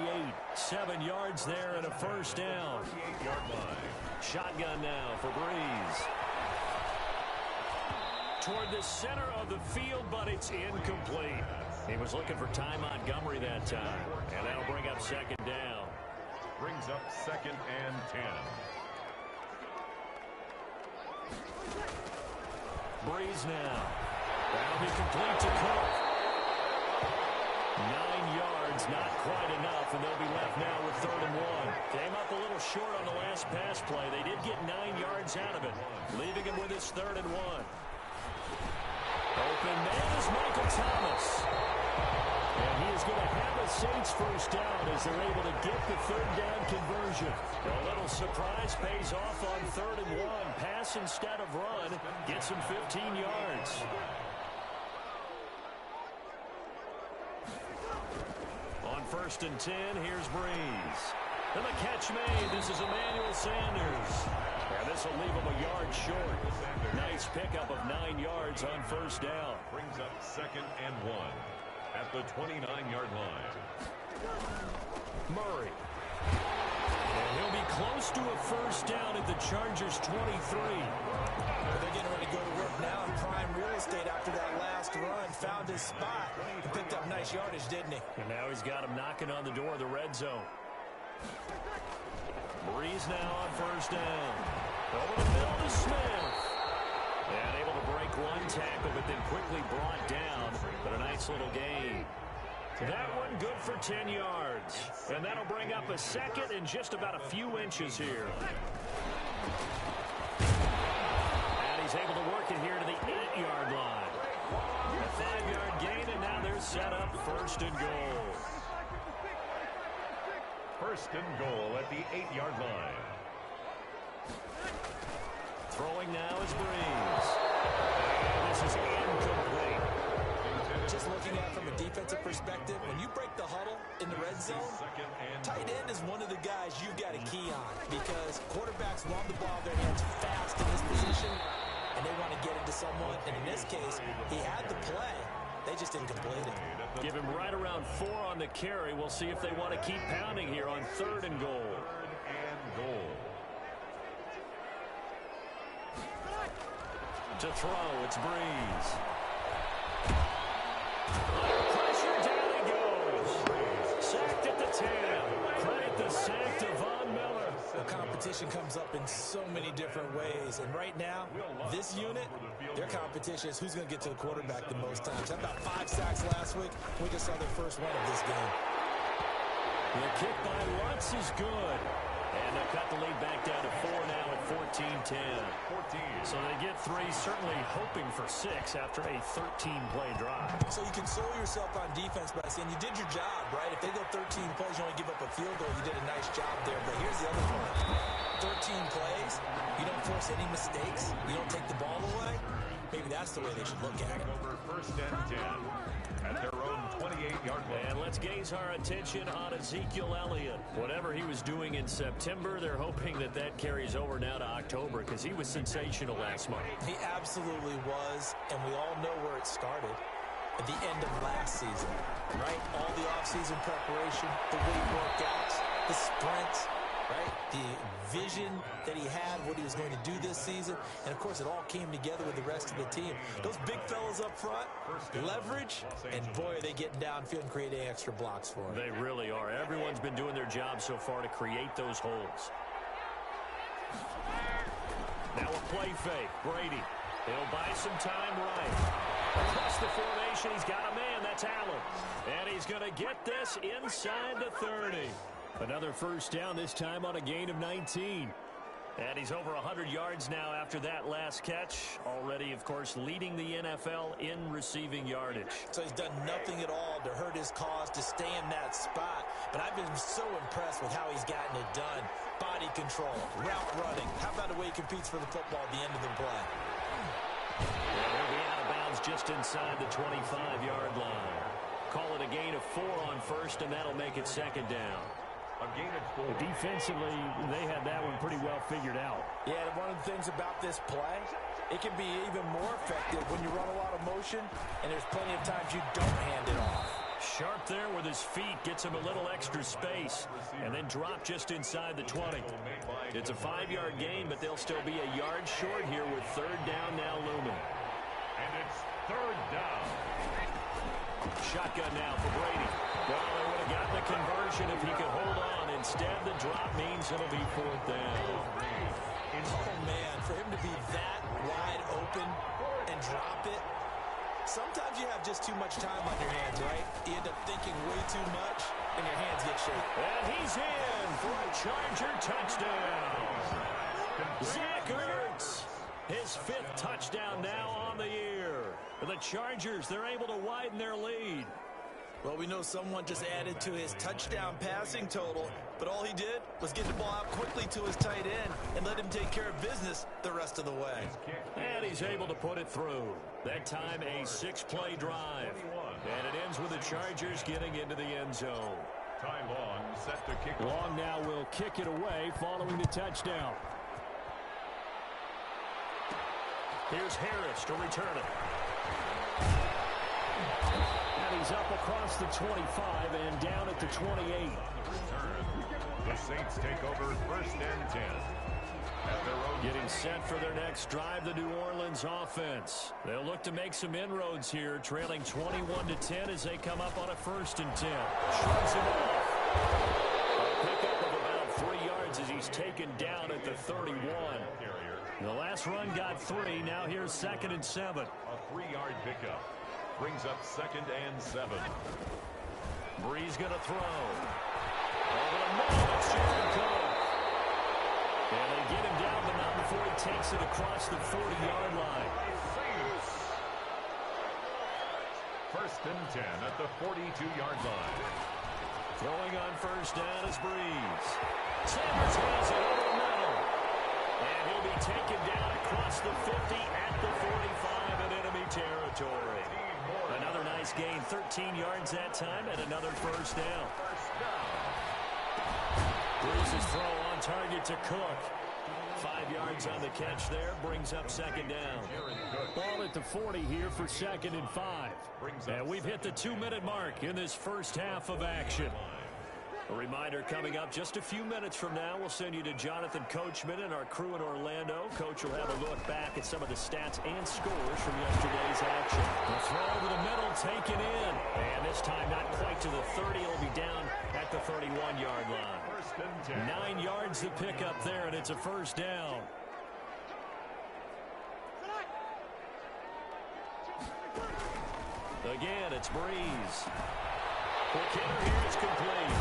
7 yards there and a first down. 38-yard line. Shotgun now for Breeze. Toward the center of the field, but it's incomplete. He was looking for Ty Montgomery that time, and that'll bring up second down. Brings up 2nd and 10. Breeze now. That'll be complete to Cook. 9 yards, not quite enough, and they'll be left now with 3rd and 1. Came up a little short on the last pass play. They did get 9 yards out of it, leaving him with his 3rd and 1. Open man is Michael Thomas. And he is going to have a Saints first down as they're able to get the 3rd down conversion. A little surprise pays off on 3rd and 1. Pass instead of run. Gets him 15 yards. On 1st and 10, here's Breeze. And the catch made. This is Emmanuel Sanders. And this will leave him a yard short. Nice pickup of 9 yards on first down. Brings up 2nd and 1 at the 29-yard line. Murray. And he'll be close to a first down at the Chargers' 23. They're getting ready to go to work now in prime real estate after that last run. Found his spot. He picked up nice yardage, didn't he? And now he's got him knocking on the door of the red zone. Breeze now on first down. Over the middle to Smith. And able to break one tackle, but then quickly brought down. But a nice little gain. That one good for 10 yards. And that'll bring up a second and just about a few inches here. And he's able to work it here to the 8-yard line. A 5-yard gain, and now they're set up 1st and goal. 1st and goal at the 8-yard line. Throwing now is Breeze. And this is incomplete. Just looking at it from a defensive perspective, when you break the huddle in the red zone, tight end is one of the guys you've got to key on because quarterbacks want the ball in their hands fast in this position, and they want to get it to someone. And in this case, he had the play. They just didn't complete it. Give him right around 4 on the carry. We'll see if they want to keep pounding here on 3rd and goal. 3rd and goal. To throw, it's Breeze. Under pressure, down he goes. Sacked at the 10. Credit the sack to Von Miller. The competition comes up in so many different ways. And right now, this unit, their competition is who's going to get to the quarterback the most times. Had about 5 sacks last week. We just saw their first one of this game. The kick by Lutz is good. And they'll cut the lead back down to 4 now at 14-10. So they get 3, certainly hoping for 6 after a 13-play drive. So you console yourself on defense by saying you did your job, right? If they go 13 plays, you only give up a field goal, you did a nice job there. But here's the other part. 13 plays, you don't force any mistakes, you don't take the ball away. Maybe that's the way they should look at it. Over 1st and 10 at their own 28-yard line. And let's gaze our attention on Ezekiel Elliott. Whatever he was doing in September, they're hoping that that carries over now to October because he was sensational last month. He absolutely was, and we all know where it started. At the end of last season, right? All the offseason preparation, the weight workouts, the sprints, right? The vision that he had, what he was going to do this season. And, of course, it all came together with the rest of the team. Those big fellas up front, leverage, and, boy, are they getting downfield and creating extra blocks for him. They really are. Everyone's been doing their job so far to create those holes. Now a play fake. Brady. He'll buy some time right. Across the formation, he's got a man. That's Allen. And he's going to get this inside the 30. Another first down, this time on a gain of 19. And he's over 100 yards now after that last catch. Already, of course, leading the NFL in receiving yardage. So he's done nothing at all to hurt his cause, to stay in that spot. But I've been so impressed with how he's gotten it done. Body control, route running. How about the way he competes for the football at the end of the play? And he'll be out of bounds just inside the 25-yard line. Call it a gain of 4 on first, and that'll make it second down. A gain of 4. Defensively, they had that one pretty well figured out. Yeah, and one of the things about this play, it can be even more effective when you run a lot of motion, and there's plenty of times you don't hand it off. Sharp there with his feet, gets him a little extra space, and then drop just inside the 20. It's a 5-yard gain, but they'll still be a yard short here with third down now looming. And it's third down. Shotgun now for Brady. Well, they would have gotten the conversion if he could hold on. Instead, the drop means it'll be fourth down. Oh, man, for him to be that wide open and drop it, sometimes you have just too much time on your hands, right? You end up thinking way too much, and your hands get shaky. And he's in for a Charger touchdown. Zach Ertz, his 5th touchdown now on the year. The Chargers, they're able to widen their lead. Well, we know someone just added to his touchdown passing total, but all he did was get the ball out quickly to his tight end and let him take care of business the rest of the way. And he's able to put it through. That time a 6-play drive. And it ends with the Chargers getting into the end zone. Ty Long set to kick. Long now will kick it away following the touchdown. Here's Harris to return it. And he's up across the 25 and down at the 28. The Saints take over first and 10. At their own Getting set for their next drive, the New Orleans offense. They'll look to make some inroads here, trailing 21-10 as they come up on a first and 10. Shrugs it off. A pickup of about 3 yards as he's taken down at the 31. The last run got 3. Now here's second and 7. A 3-yard pickup brings up second and 7. Breeze going to throw. Over the middle, it's Jared Cook. And they get him down, but not before he takes it across the 40-yard line. First and 10 at the 42-yard line. Throwing on first down is Breeze. Sanders has it over the middle. And he'll be taken down across the 50 at the 45 in enemy territory. Another nice gain, 13 yards that time, and another first down. Breeze's throw on target to Cook. 5 yards on the catch there, brings up second down. Ball at the 40 here for second and 5. And we've hit the 2-minute mark in this first half of action. A reminder coming up just a few minutes from now, we'll send you to Jonathan Coachman and our crew in Orlando. Coach will have a look back at some of the stats and scores from yesterday's action. The throw over the middle taken in. And this time not quite to the 30. It'll be down at the 31-yard line. 9 yards to pick up there, and it's a first down. Again, it's Breeze. Quick hitter here, it's complete.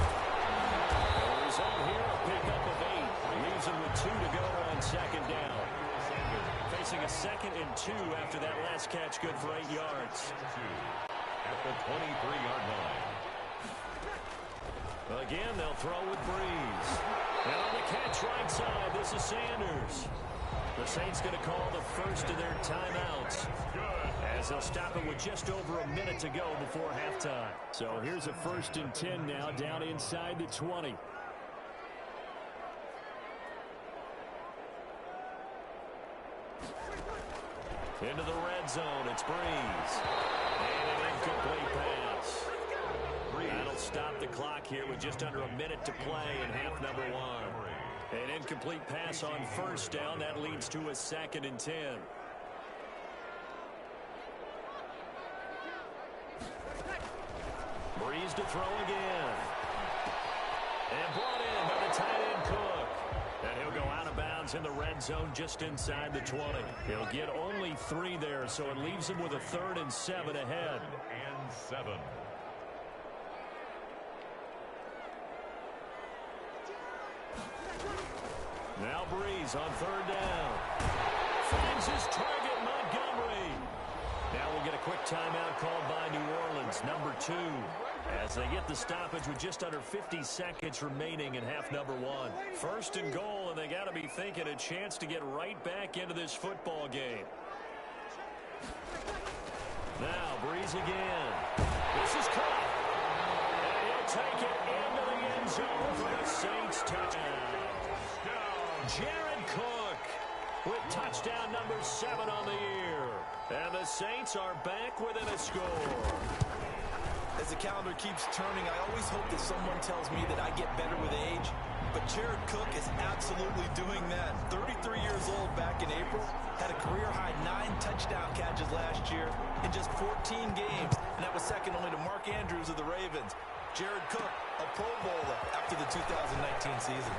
The result here, a pickup of 8. Leaves him with 2 to go on second down. Facing a second and 2 after that last catch, good for 8 yards. At the 23-yard line. Again, they'll throw with Breeze. And on the catch right side, this is Sanders. The Saints going to call the first of their timeouts, as they'll stop it with just over a minute to go before halftime. So here's a first and 10 now, down inside the 20. Into the red zone, it's Breeze. And an incomplete pass. That'll stop the clock here with just under a minute to play in half number 1. An incomplete pass on first down. That leads to a second and 10. Breeze to throw again. And brought in by the tight end Cook. And he'll go out of bounds in the red zone just inside the 20. He'll get only 3 there, so it leaves him with a 3rd and 7 ahead. And 7. Now Breeze on third down. Finds his target, Montgomery. Now we'll get a quick timeout called by New Orleans, number 2, as they get the stoppage with just under 50 seconds remaining in half number 1. First and goal, and they got to be thinking a chance to get right back into this football game. Now Breeze again. This is caught. And he'll take it into the end zone for the Saints touchdown. Jared Cook with touchdown number 7 on the year. And the Saints are back within a score. As the calendar keeps turning, I always hope that someone tells me that I get better with age. But Jared Cook is absolutely doing that. 33 years old back in April. Had a career-high 9 touchdown catches last year in just 14 games. And that was second only to Mark Andrews of the Ravens. Jared Cook, a Pro Bowler after the 2019 season.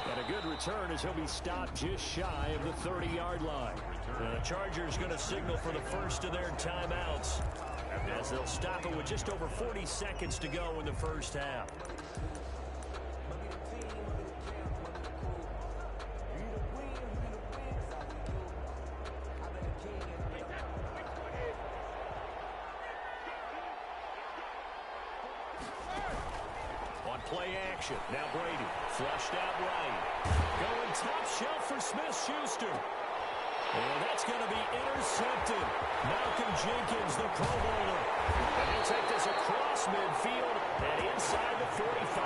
And a good return as he'll be stopped just shy of the 30-yard line. The Chargers going to signal for the first of their timeouts, as they'll stop it with just over 40 seconds to go in the first half. On play action, now Brady, flushed out right. Going top shelf for Smith-Schuster. And that's going to be intercepted. Malcolm Jenkins, the Pro Bowler. And he'll take this across midfield and inside the 45.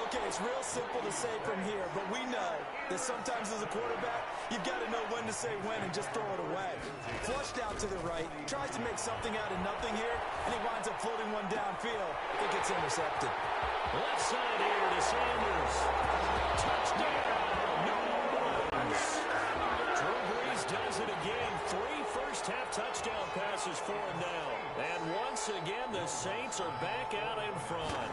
Okay, it's real simple to say from here, but we know that sometimes as a quarterback, you've got to know when to say when and just throw it away. Flushed out to the right, tries to make something out of nothing here, and he winds up floating one downfield. It gets intercepted. Left side here to Sanders. Touchdown, New Orleans. Drew Brees does it again. 3 first-half touchdown passes for him now. And once again, the Saints are back out in front.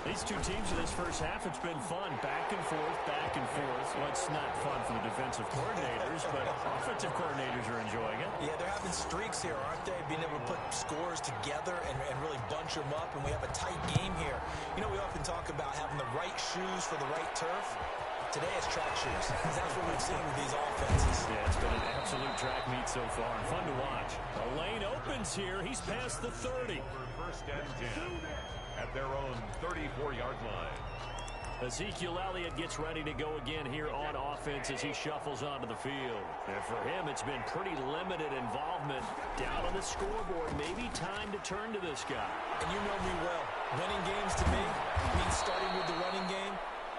These two teams in this first half, it's been fun. Back and forth, back and forth. Well, it's not fun for the defensive coordinators, but offensive coordinators are enjoying it. Yeah, they're having streaks here, aren't they? Being able to put scores together and really bunch them up, and we have a tight game here. You know, we often talk about having the right shoes for the right turf. Today it's track shoes. That's what we've seen with these offenses. Yeah, it's been an absolute track meet so far, and fun to watch. The lane opens here. He's past the 30. First and 10 at their own 34-yard line. Ezekiel Elliott gets ready to go again here on offense as he shuffles onto the field. And for him, it's been pretty limited involvement down on the scoreboard. Maybe time to turn to this guy. And you know me well. Winning games to me means starting with the running game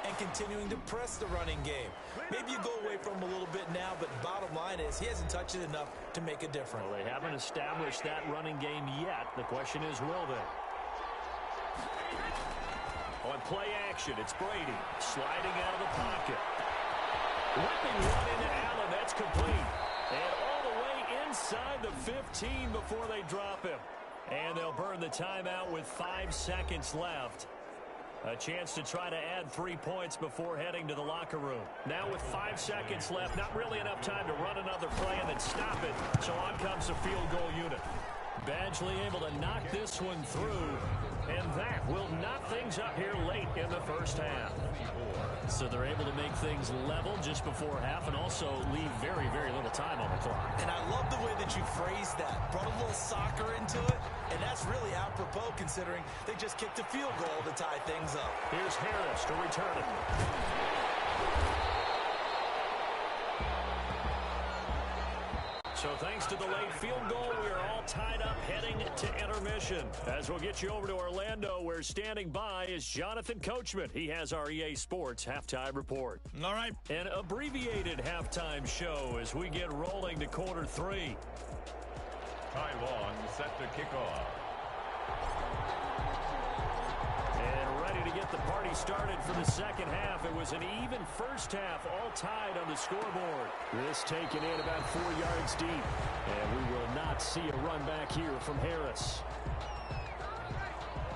and continuing to press the running game. Maybe you go away from him a little bit now, but bottom line is he hasn't touched it enough to make a difference. Well, they haven't established that running game yet. The question is, will they? On play action, it's Brady sliding out of the pocket. Whipping one into Allen, that's complete. And all the way inside the 15 before they drop him. And they'll burn the timeout with 5 seconds left. A chance to try to add 3 points before heading to the locker room. Now with 5 seconds left, not really enough time to run another play and then stop it. So on comes the field goal unit. Badgley able to knock this one through, and that will knock things up here late in the first half. So they're able to make things level just before half and also leave very, very little time on the clock. And I love the way that you phrased that. Brought a little soccer into it, and that's really apropos considering they just kicked a field goal to tie things up. Here's Harris to return it. So thanks to the late field goal, we are all tied up heading to intermission. As we'll get you over to Orlando, where standing by is Jonathan Coachman. He has our EA Sports halftime report. All right. An abbreviated halftime show as we get rolling to quarter 3. Ty Long set to kick off. And ready to get the party started for the second half. It was an even first half, all tied on the scoreboard. This taken in about 4 yards deep. And we will not see a run back here from Harris.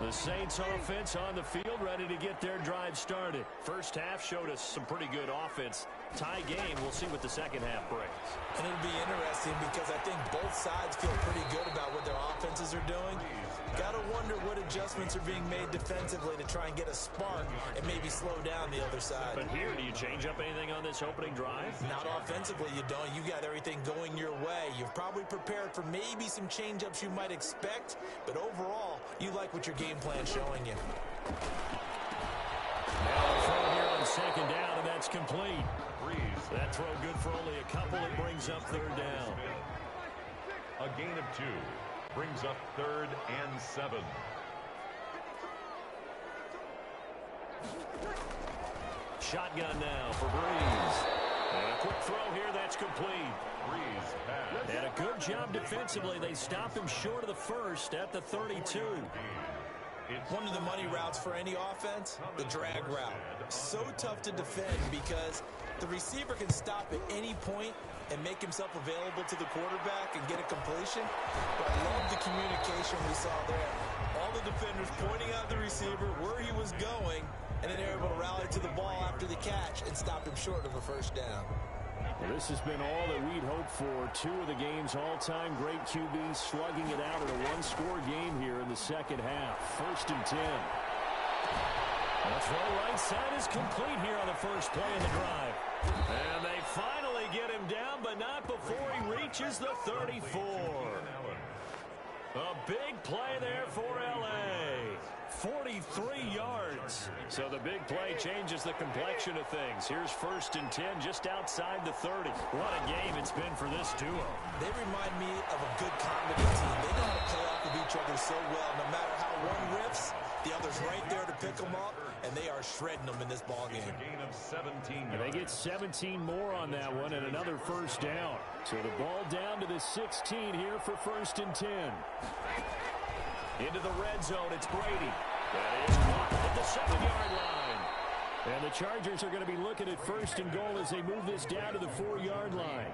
The Saints offense on the field, ready to get their drive started. First half showed us some pretty good offense. Tie game, we'll see what the second half brings. And it'll be interesting because I think both sides feel pretty good about what their offenses are doing. Got to wonder what adjustments are being made defensively to try and get a spark and maybe slow down the other side. But here, do you change up anything on this opening drive? Not offensively, you don't. You got everything going your way. You've probably prepared for maybe some change-ups you might expect, but overall, you like what your game plan's showing you. Now a throw here on second down, and that's complete. That throw good for only a couple. It brings up third down. A gain of 2 brings up 3rd and 7. Shotgun now for Breeze. And a quick throw here, that's complete. Breeze pass. And a good job defensively. They stop him short of the first at the 32. One of the money routes for any offense, the drag route. So tough to defend because the receiver can stop at any point and make himself available to the quarterback and get a completion. But I love the communication we saw there. All the defenders pointing out the receiver where he was going, and then they were able to rally to the ball after the catch and stop him short of a first down. Well, this has been all that we'd hoped for. 2 of the game's all-time great QBs slugging it out in a one-score game here in the second half. 1st and 10. The throw right side is complete here on the first play of the drive. And they finally get him down, but not before he reaches the 34. A big play there for L.A. 43 yards. So the big play changes the complexion of things. Here's 1st and 10 just outside the 30. What a game it's been for this duo. They remind me of a good comedy team. They know how to play off of each other so well. No matter how one riffs, the other's right there to pick them up, and they are shredding them in this ballgame. A gain of 17 yards. And they get 17 more on that one and another first down. So the ball down to the 16 here for 1st and 10. Into the red zone, it's Brady. That is caught at the 7-yard line. And the Chargers are going to be looking at 1st and goal as they move this down to the 4-yard line.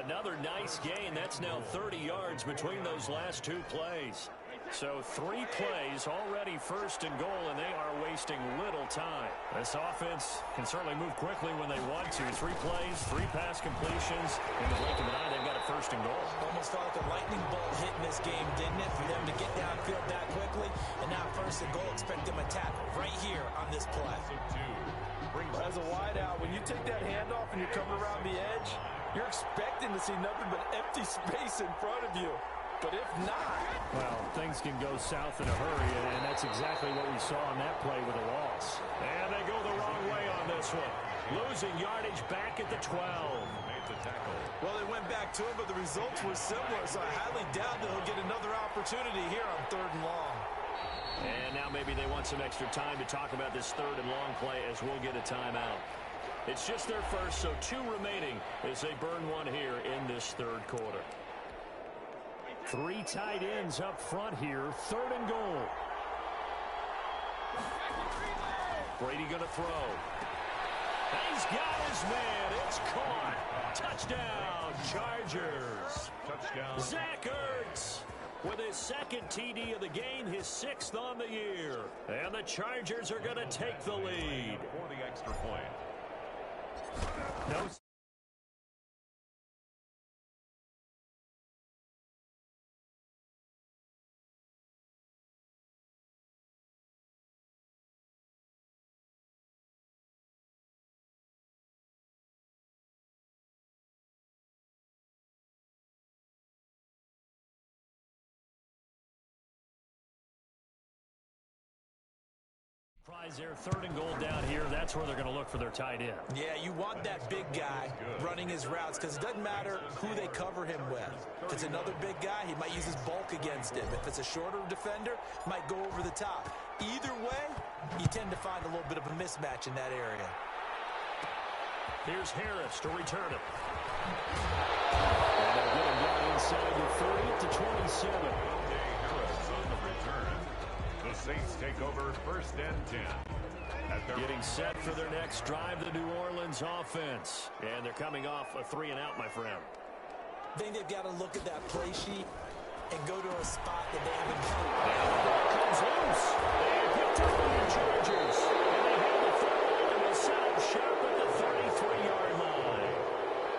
Another nice gain. That's now 30 yards between those last 2 plays. So 3 plays already 1st and goal, and they are wasting little time. This offense can certainly move quickly when they want to. 3 plays, 3 pass completions. In the blink of an eye, they've got a 1st and goal. Almost felt like a lightning bolt hit in this game, didn't it? For them to get downfield that quickly, and now 1st and goal, expect them to tackle right here on this play. As a wideout, when you take that handoff and you're coming around the edge, you're expecting to see nothing but empty space in front of you. But if not... Well, things can go south in a hurry, and that's exactly what we saw on that play with a loss. And they go the wrong way on this one. Losing yardage back at the 12. Well, they went back to him, but the results were similar, so I highly doubt that he'll get another opportunity here on 3rd and long. And now maybe they want some extra time to talk about this 3rd and long play as we'll get a timeout. It's just their first, so 2 remaining as they burn one here in this 3rd quarter. 3 tight ends up front here. 3rd and goal. Brady going to throw. He's got his man. It's caught. Touchdown, Chargers. Touchdown. Zach Ertz with his 2nd TD of the game, his 6th on the year. And the Chargers are going to take the lead. For the extra point. No. Prize there, 3rd and goal down here. That's where they're going to look for their tight end. Yeah, you want that big guy running his routes because it doesn't matter who they cover him with. If it's another big guy, he might use his bulk against him. If it's a shorter defender, might go over the top. Either way, you tend to find a little bit of a mismatch in that area. Here's Harris to return it. And they'll get him down inside the 30 to 27. Harris on the return. The Saints take over 1st and 10. Getting set for their next drive, the New Orleans offense. And they're coming off a 3-and-out, my friend. I think they've got to look at that play sheet and go to a spot that they haven't covered. comes loose. And picked up by the Chargers. And they have the football and will set up shop at the 33-yard line.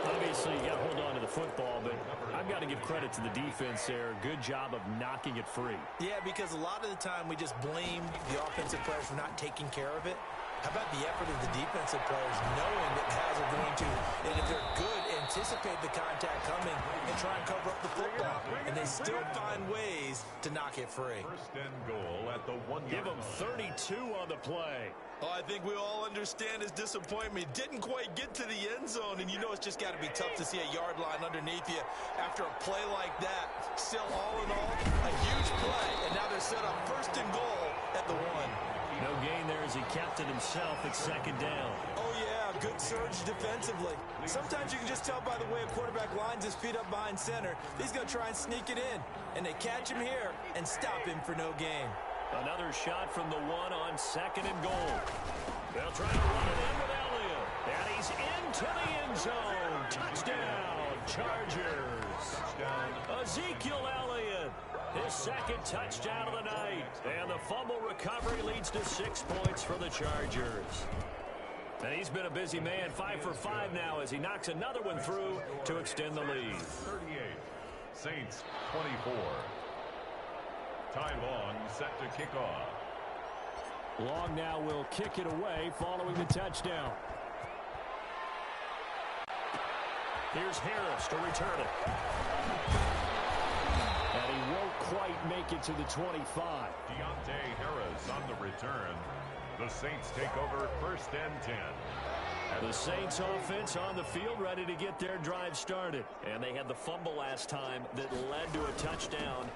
Obviously, you got to hold on to the football, but I've got to give credit to the defense there. Good job of knocking it free. Yeah, because a lot of the time we just blame the offensive players for not taking care of it. How about the effort of the defensive players knowing that guys are going to, and if they're good, anticipate the contact coming and try and cover up the football, and they still find ways to knock it free. First and goal at the 1 yard line. Give them 32 on the play. Oh, I think we all understand his disappointment. He didn't quite get to the end zone, and you know it's just got to be tough to see a yard line underneath you after a play like that. Still, all in all, a huge play, and now they're set up first and goal at the 1. No gain there as he kept it himself at second down. Oh, yeah, good surge defensively. Sometimes you can just tell by the way a quarterback lines his feet up behind center. He's going to try and sneak it in, and they catch him here and stop him for no gain. Another shot from the 1 on second and goal. They'll try to run it in with Elliott. And he's into the end zone. Touchdown, Chargers. Touchdown. Ezekiel Elliott. His second touchdown of the night. And the fumble recovery leads to 6 points for the Chargers. And he's been a busy man, 5 for 5 now as he knocks another one through to extend the lead. 38. Saints 24. Ty Long set to kick off. Long now will kick it away following the touchdown. Here's Harris to return it. And he won't quite make it to the 25. Deontay Harris on the return. The Saints take over first and 10. The Saints offense on the field ready to get their drive started. And they had the fumble last time that led to a touchdown.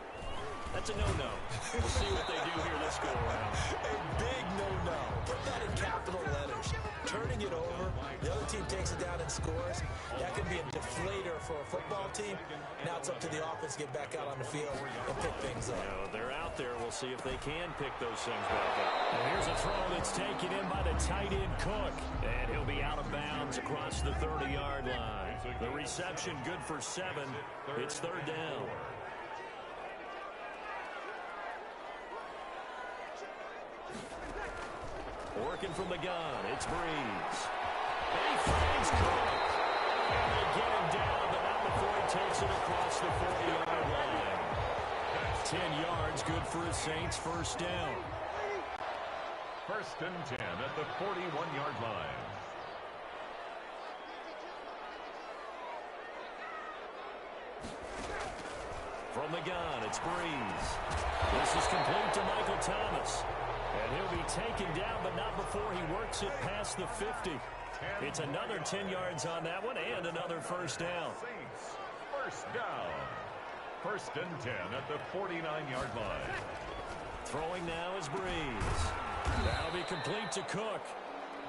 That's a no-no. We'll see what they do here this go-around. A big no-no. Put that in capital letters. Turning it over, the other team takes it down and scores. That could be a deflator for a football team. Now it's up to the offense to get back out on the field and pick things up. You know, they're out there. We'll see if they can pick those things back up. And here's a throw that's taken in by the tight end Cook. And he'll be out of bounds across the 30-yard line. The reception good for 7. It's third down. Working from the gun, it's Breeze. And he finds Cook. And they get him down, but not before he takes it across the 40-yard line. 10 yards, good for the Saints, first down. First and 10 at the 41-yard line. From the gun, it's Breeze. This is complete to Michael Thomas. And he'll be taken down, but not before he works it past the 50. It's another 10 yards on that one and another first down. Saints, first down. First and 10 at the 49-yard line. Throwing now is Breeze. That'll be complete to Cook.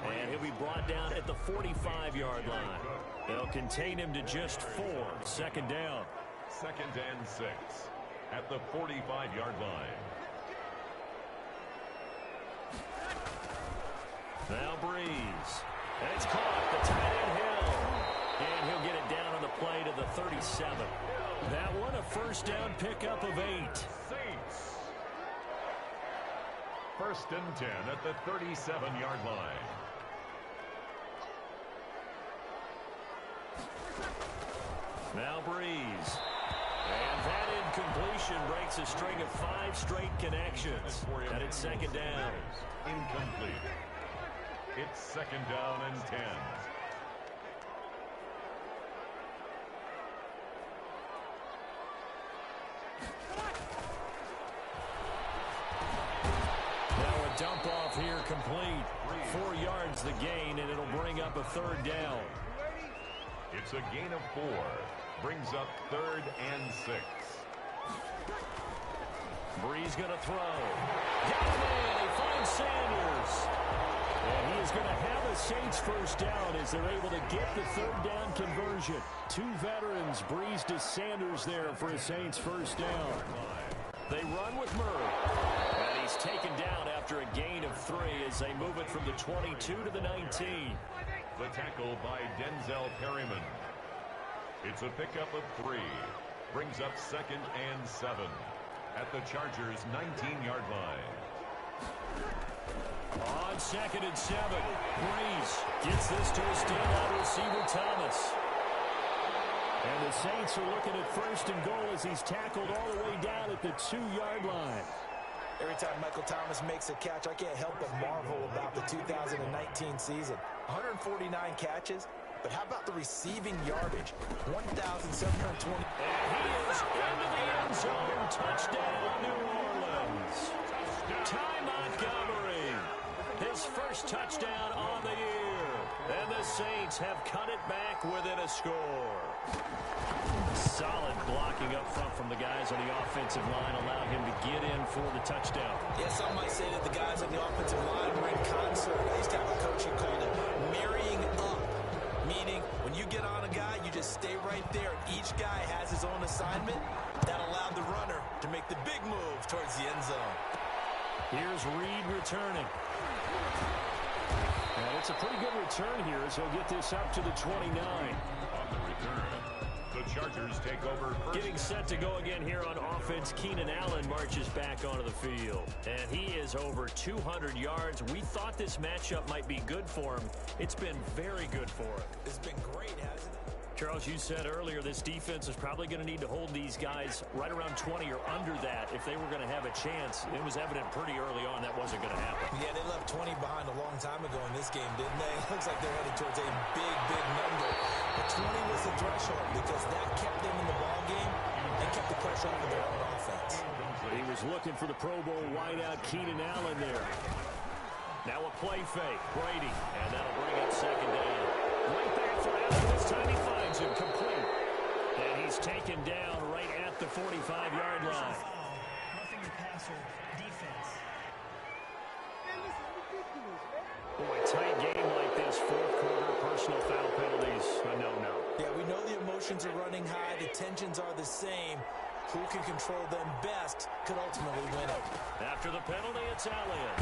And he'll be brought down at the 45-yard line. They'll contain him to just 4. Second down. Second and 6 at the 45-yard line. Now Breeze. And it's caught. The tight end Hill. And he'll get it down on the play to the 37. That one a first down pickup of 8. Saints. First and 10 at the 37-yard line. Now Breeze. And that incompletion breaks a string of 5 straight connections. And it's second down. Incomplete. It's second down and 10. Now a dump off here complete. 4 yards the gain, and it'll bring up a third down. It's a gain of 4. Brings up third and 6. Breeze going to throw. Got him in. He finds Sanders. And he is going to have a Saints first down as they're able to get the third down conversion. 2 veterans, Breeze to Sanders there for a Saints first down. They run with Murray. And he's taken down after a gain of 3 as they move it from the 22 to the 19. The tackle by Denzel Perryman. It's a pickup of 3. Brings up second and 7. at the Chargers' 19-yard line. On 2nd and 7, Breeze gets this to his standout receiver, Thomas. And the Saints are looking at 1st and goal as he's tackled all the way down at the 2-yard line. Every time Michael Thomas makes a catch, I can't help but marvel about the 2019 season. 149 catches, but how about the receiving yardage? 1,720. And he is into the end zone. Touchdown, New Orleans. Ty Montgomery, his first touchdown on the year. And the Saints have cut it back within a score. Solid blocking up front from the guys on the offensive line allowed him to get in for the touchdown. Yeah, some might say that the guys on the offensive line were in concert. I used to have a coach who called it marrying up, meaning when you get on a guy, you just stay right there. Each guy has his own assignment. That allowed the runner to make the big move towards the end zone. Here's Reed returning. And it's a pretty good return here as he'll get this up to the 29. On the return, the Chargers take over first. Getting set to go again here on offense, Keenan Allen marches back onto the field. And he is over 200 yards. We thought this matchup might be good for him. It's been very good for him. It's been great, hasn't it? Charles, you said earlier this defense is probably going to need to hold these guys right around 20 or under that if they were going to have a chance. It was evident pretty early on that wasn't going to happen. Yeah, they left 20 behind a long time ago in this game, didn't they? It looks like they're headed towards a big, big number. But 20 was the threshold because that kept them in the ball game and kept the pressure off of their own offense. He was looking for the Pro Bowl wideout Keenan Allen there. Now a play fake, Brady, and that'll bring up 2nd down. Right back for Allen. This time he finds him complete. And he's taken down right at the 45-yard line. Roughing the passer, defense. Boy, tight game like this, 4th quarter, personal foul penalties, a no-no. Yeah, we know the emotions are running high. The tensions are the same. Who can control them best could ultimately win it. After the penalty, it's Elliott.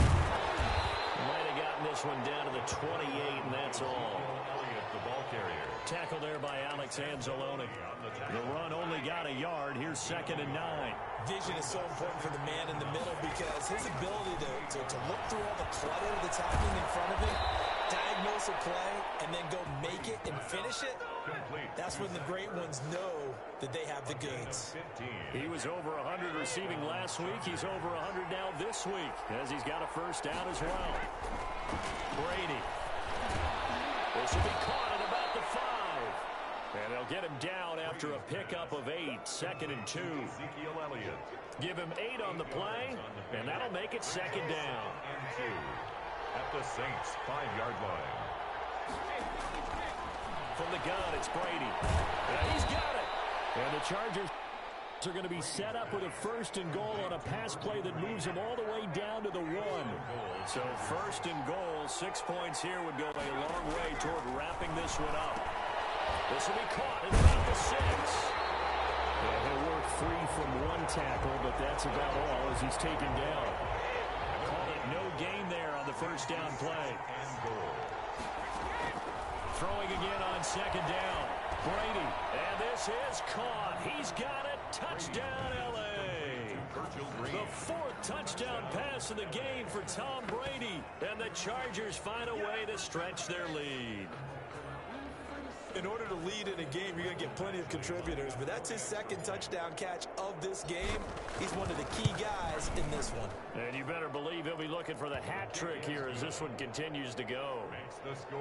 Might have gotten this one down to the 28, and that's all. Elliott, the ball carrier. Tackle there by Alex Anzalone. The run only got a yard. Here's 2nd and 9. Vision is so important for the man in the middle because his ability to look through all the clutter that's happening in front of him, diagnose a play, and then go make it and finish it, that's when the great ones know that they have the goods. He was over 100 receiving last week. He's over 100 now this week as he's got a first down as well. Brady. This will be caught at about the 5. And they'll get him down after a pickup of 8. 2nd and 2. Ezekiel Elliott. Give him 8 on the play, and that'll make it 2nd down. And 2 at the Saints' 5-yard line. From the gun, it's Brady. And he's got it. And the Chargers are going to be set up with a 1st and goal on a pass play that moves them all the way down to the 1. So 1st and goal, 6 points here would go a long way toward wrapping this one up. This will be caught at about the 6. Yeah, he'll work free from one tackle, but that's about all as he's taken down. Called it no gain there on the first down play. Throwing again on 2nd down. Brady, and this is caught. He's got it. Touchdown, L.A. The 4th touchdown pass of the game for Tom Brady, and the Chargers find a way to stretch their lead. In order to lead in a game, you're going to get plenty of contributors, but that's his 2nd touchdown catch of this game. He's one of the key guys in this one. And you better believe he'll be looking for the hat trick here as this one continues to go.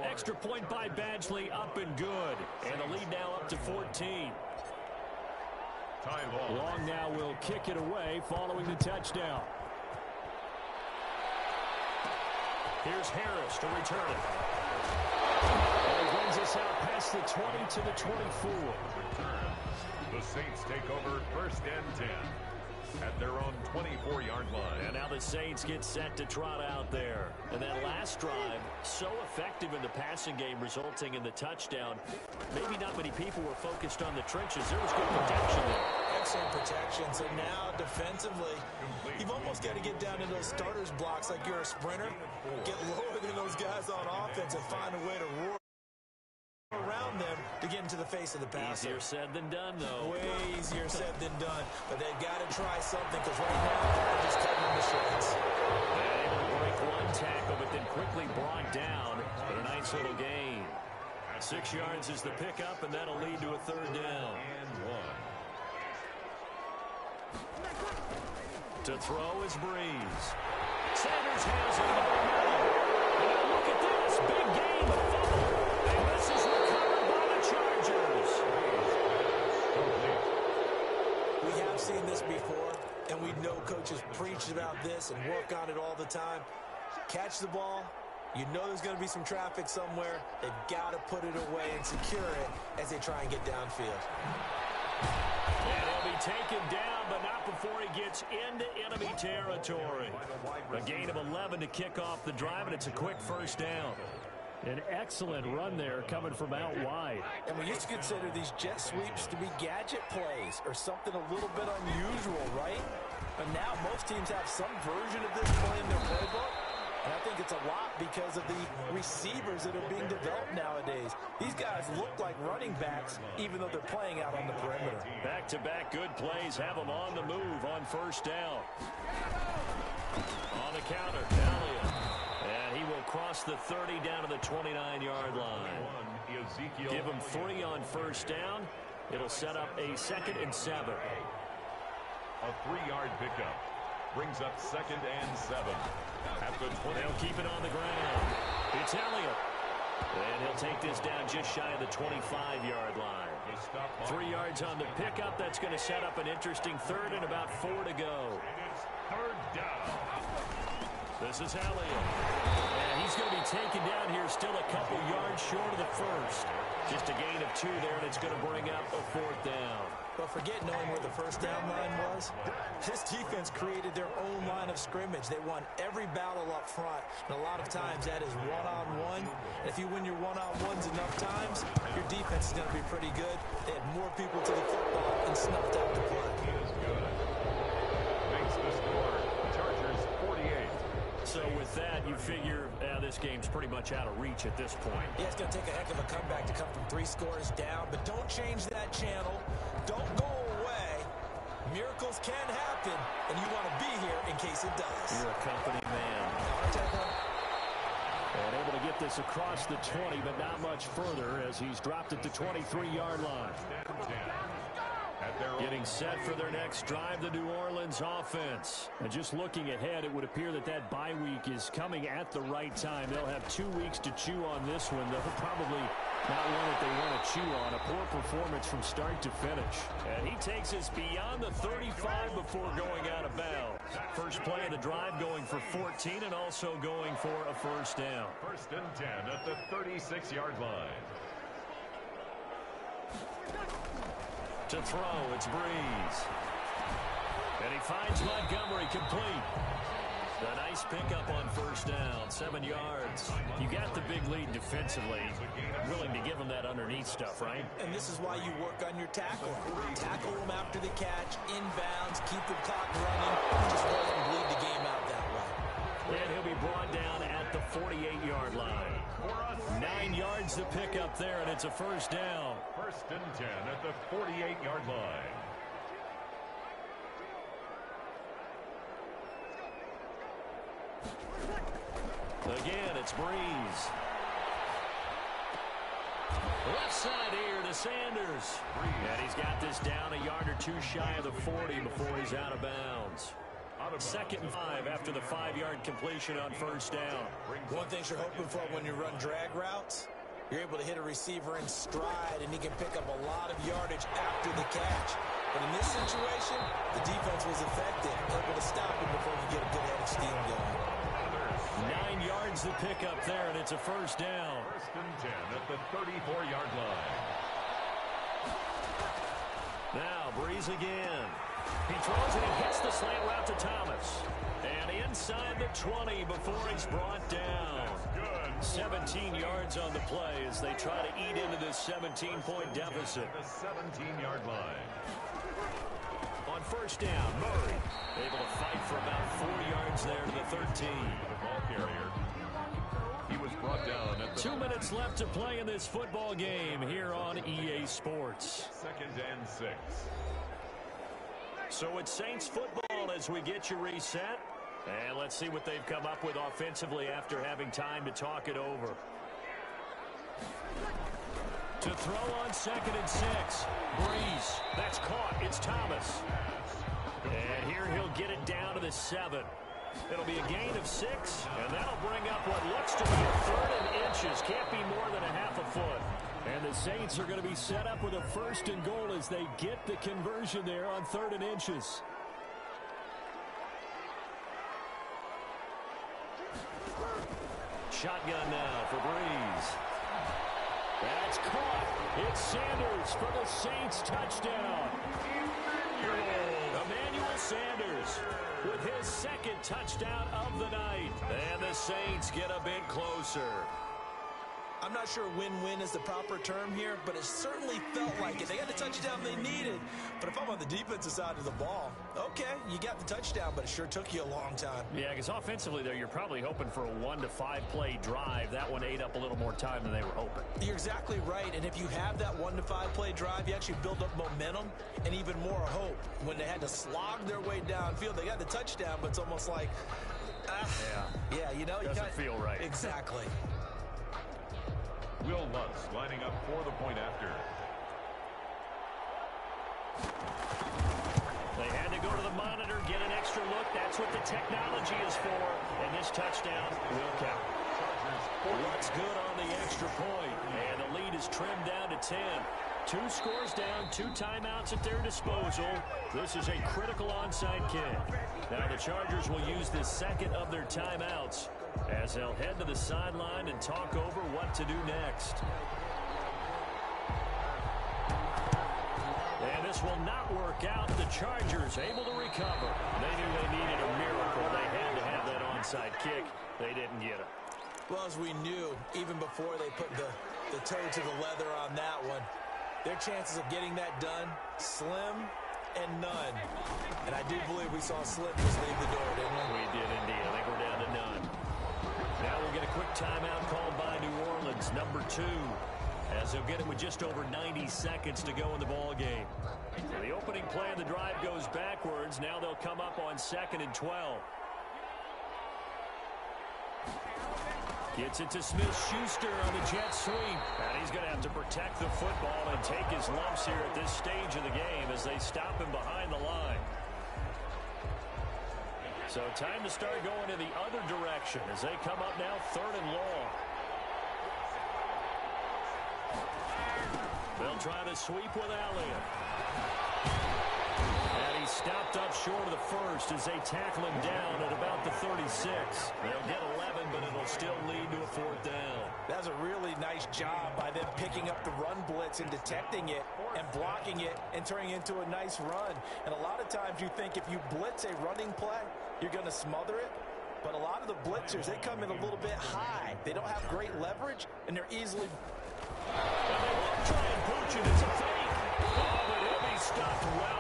Extra point by Badgley, up and good. And the lead now up to 14. Long now will kick it away following the touchdown. Here's Harris to return it. And he brings us out past the 20 to the 24. The Saints take over 1st and 10 at their own 24-yard line. And now the Saints get set to trot out there. And that last drive, so effective in the passing game, resulting in the touchdown. Maybe not many people were focused on the trenches. There was good protection there. Excellent protection. So now, defensively, you've almost got to get down to those starters blocks like you're a sprinter. Get lower than those guys on offense and find a way to roar. around them to get into the face of the passer. Easier said than done, though. Way easier said than done. But they've got to try something because right now they're just cutting them to shreds. Able to break one tackle, but then quickly brought down. But a nice little gain. 6 yards is the pickup, and that'll lead to a 3rd down. And 1. To throw is Breeze. Sanders has it over the middle. And look at this. Big game. A fumble. And this is recovered by the Chargers. We have seen this before, and we know coaches preach about this and work on it all the time. Catch the ball. You know there's going to be some traffic somewhere. They've got to put it away and secure it as they try and get downfield. And he'll be taken down, but not before he gets into enemy territory. A gain of 11 to kick off the drive, and it's a quick 1st down. An excellent run there coming from out wide. And we used to consider these jet sweeps to be gadget plays or something a little bit unusual, right? But now most teams have some version of this play in their playbook. And I think it's a lot because of the receivers that are being developed nowadays. These guys look like running backs, even though they're playing out on the perimeter. Back-to-back good plays have them on the move on 1st down. On the counter, Elliott. And he will cross the 30 down to the 29-yard line. Give him 3 on 1st down. It'll set up a 2nd and 7. A 3-yard pickup brings up 2nd and 7. At the 20. They'll keep it on the ground. It's Elliott. And he'll take this down just shy of the 25-yard line. 3 yards on the pickup. That's going to set up an interesting 3rd and about 4 to go. It's 3rd down. This is Elliott. And he's going to be taken down here still a couple yards short of the 1st. Just a gain of 2 there, and it's going to bring up a 4th down. But forget knowing where the 1st down line was. This defense created their own line of scrimmage. They won every battle up front. And a lot of times that is one-on-one. If you win your one-on-ones enough times, your defense is going to be pretty good. They had more people to the football and snuffed out the play. He is good. Makes the score. Chargers 48. So with that, you figure this game's pretty much out of reach at this point. Yeah, it's going to take a heck of a comeback to come from 3 scores down. But don't change that channel. Don't go away. Miracles can happen, and you want to be here in case it does. You're a company man. And able to get this across the 20, but not much further as he's dropped at the 23-yard line. Getting set for their next drive, the New Orleans offense. And just looking ahead, it would appear that that bye week is coming at the right time. They'll have 2 weeks to chew on this one. They'll probably not one that they want to chew on. A poor performance from start to finish. And he takes us beyond the 35 before going out of bounds. First play of the drive going for 14 and also going for a 1st down. 1st and 10 at the 36-yard line. To throw, it's Breeze. And he finds Montgomery complete. A nice pickup on 1st down, 7 yards. You got the big lead defensively. Willing to give him that underneath stuff, right? And this is why you work on your tackle. Tackle him after the catch, inbounds, keep the clock running. Just let him bleed the game out that way. And he'll be brought down at the 48-yard line. 9 yards to pick up there, and it's a 1st down. 1st and 10 at the 48-yard line. Again, it's Breeze. Left side here to Sanders. And he's got this down a yard or 2 shy of the 40 before he's out of bounds. 2nd and 5 after the 5-yard completion on 1st down. One thing you're hoping for when you run drag routes, you're able to hit a receiver in stride, and he can pick up a lot of yardage after the catch. But in this situation, the defense was effective, able to stop him before he get a good head of steam going. 9 yards to pick up there, and it's a 1st down. 1st and 10 at the 34-yard line. Now, Breeze again. He throws it and hits the slant route to Thomas. And inside the 20 before he's brought down. 17 yards on the play as they try to eat into this 17-point deficit. The 17-yard line. On 1st down, Murray able to fight for about 4 yards there to the 13. The ball carrier. He was brought down at the 2 minutes left to play in this football game here on EA Sports. 2nd and 6. So it's Saints football as we get you reset. And let's see what they've come up with offensively after having time to talk it over. To throw on 2nd and 6. Breeze. That's caught. It's Thomas. And here he'll get it down to the 7. It'll be a gain of 6, and that'll bring up what looks to be a 3rd and inches. Can't be more than a half a foot. And the Saints are going to be set up with a 1st and goal as they get the conversion there on 3rd and inches. Shotgun now for Breeze. That's caught. It's Sanders for the Saints touchdown. Emmanuel Sanders with his 2nd touchdown of the night. And the Saints get a bit closer. I'm not sure win-win is the proper term here, but it certainly felt like it. They got the touchdown they needed. But if I'm on the defensive side of the ball, okay, you got the touchdown, but it sure took you a long time. Yeah, because offensively there, you're probably hoping for a 1 to 5 play drive. That one ate up a little more time than they were hoping. You're exactly right, and if you have that 1 to 5 play drive, you actually build up momentum and even more hope. When they had to slog their way downfield, they got the touchdown, but it's almost like, yeah, you know, doesn't feel right. Exactly. Will Lutz lining up for the point after. They had to go to the monitor, get an extra look. That's what the technology is for. And this touchdown will count. Lutz good on the extra point. And the lead is trimmed down to 10. 2 scores down, 2 timeouts at their disposal. This is a critical onside kick. Now the Chargers will use the 2nd of their timeouts as they'll head to the sideline and talk over what to do next. And this will not work out. The Chargers able to recover. They knew they needed a miracle. They had to have that onside kick. They didn't get it. Well, as we knew, even before they put the toe to the leather on that one, their chances of getting that done, slim and none. And I do believe we saw Slim just leave the door, didn't we? We did indeed. I think we're down to none. Now we'll get a quick timeout called by New Orleans, number 2, as they'll get it with just over 90 seconds to go in the ball game. So the opening play of the drive goes backwards. Now they'll come up on 2nd and 12. Gets it to Smith-Schuster on the jet sweep. And he's going to have to protect the football and take his lumps here at this stage of the game as they stop him behind the line. So time to start going in the other direction as they come up now 3rd and long. They'll try to sweep with Elliott. And he's stopped up short of the 1st as they tackle him down at about the 36. They'll get 11, but it'll still lead to a 4th down. That's a really nice job by them picking up the run blitz and detecting it and blocking it and turning it into a nice run. And a lot of times you think if you blitz a running play, you're going to smother it. But a lot of the blitzers, they come in a little bit high. They don't have great leverage, and they're easily... And they won't try and pooch it. It's a fake. Oh, but he'll be stopped well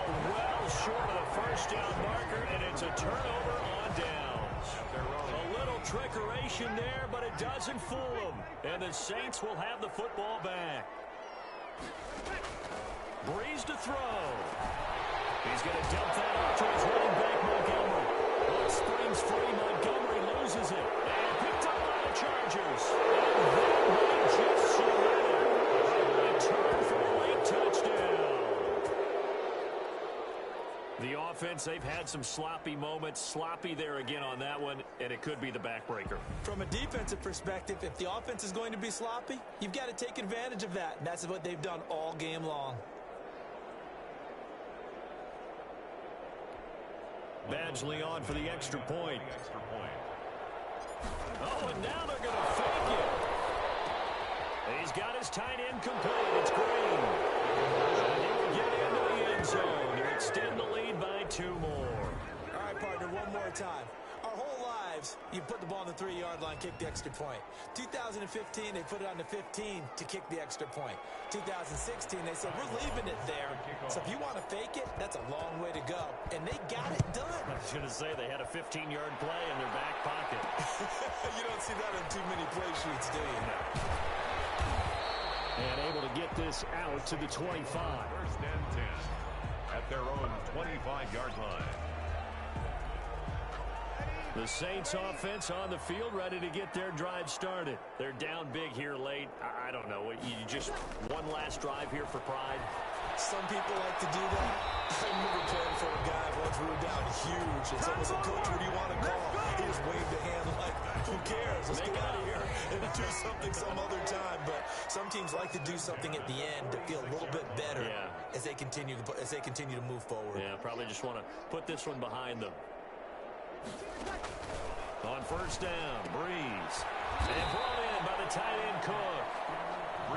short of the 1st down marker, and it's a turnover on downs. A little trickeration there, but it doesn't fool them. And the Saints will have the football back. Breeze to throw. He's going to dump that off to his running back, Montgomery. But springs free. Montgomery loses it. And picked up by the Chargers. And then they just surrender. A return for a late touchdown. The offense, they've had some sloppy moments. Sloppy there again on that one, and it could be the backbreaker. From a defensive perspective, if the offense is going to be sloppy, you've got to take advantage of that. And that's what they've done all game long. Badgley on for the extra point. Oh, and now they're going to fake it. He's got his tight end complete. It's Green. And he will get into the end zone to extend the lead by 2 more. All right, partner, one more time. Our whole lives, You put the ball on the 3-yard line, kick the extra point. 2015, they put it on the 15 to kick the extra point. 2016, they said, we're leaving it there. So if you want to fake it, that's a long way to go. And they got it done. I was going to say they had a 15-yard play in their back pocket. You don't see that on too many play sheets, do you? And able to get this out to the 25. First and 10 at their own 25-yard line. The Saints offense on the field, ready to get their drive started. They're down big here late. I don't know. You just one last drive here for pride. Some people like to do that. I remember playing for a guy once we were down huge. And someone said, Coach, what do you want to call? He just waved a hand like, who cares? Let's get out of here and do something some other time. But some teams like to do something at the end to feel a little bit better as they continue to move forward. Yeah, probably just want to put this one behind them. On first down, Breeze. And brought in by the tight end Cook.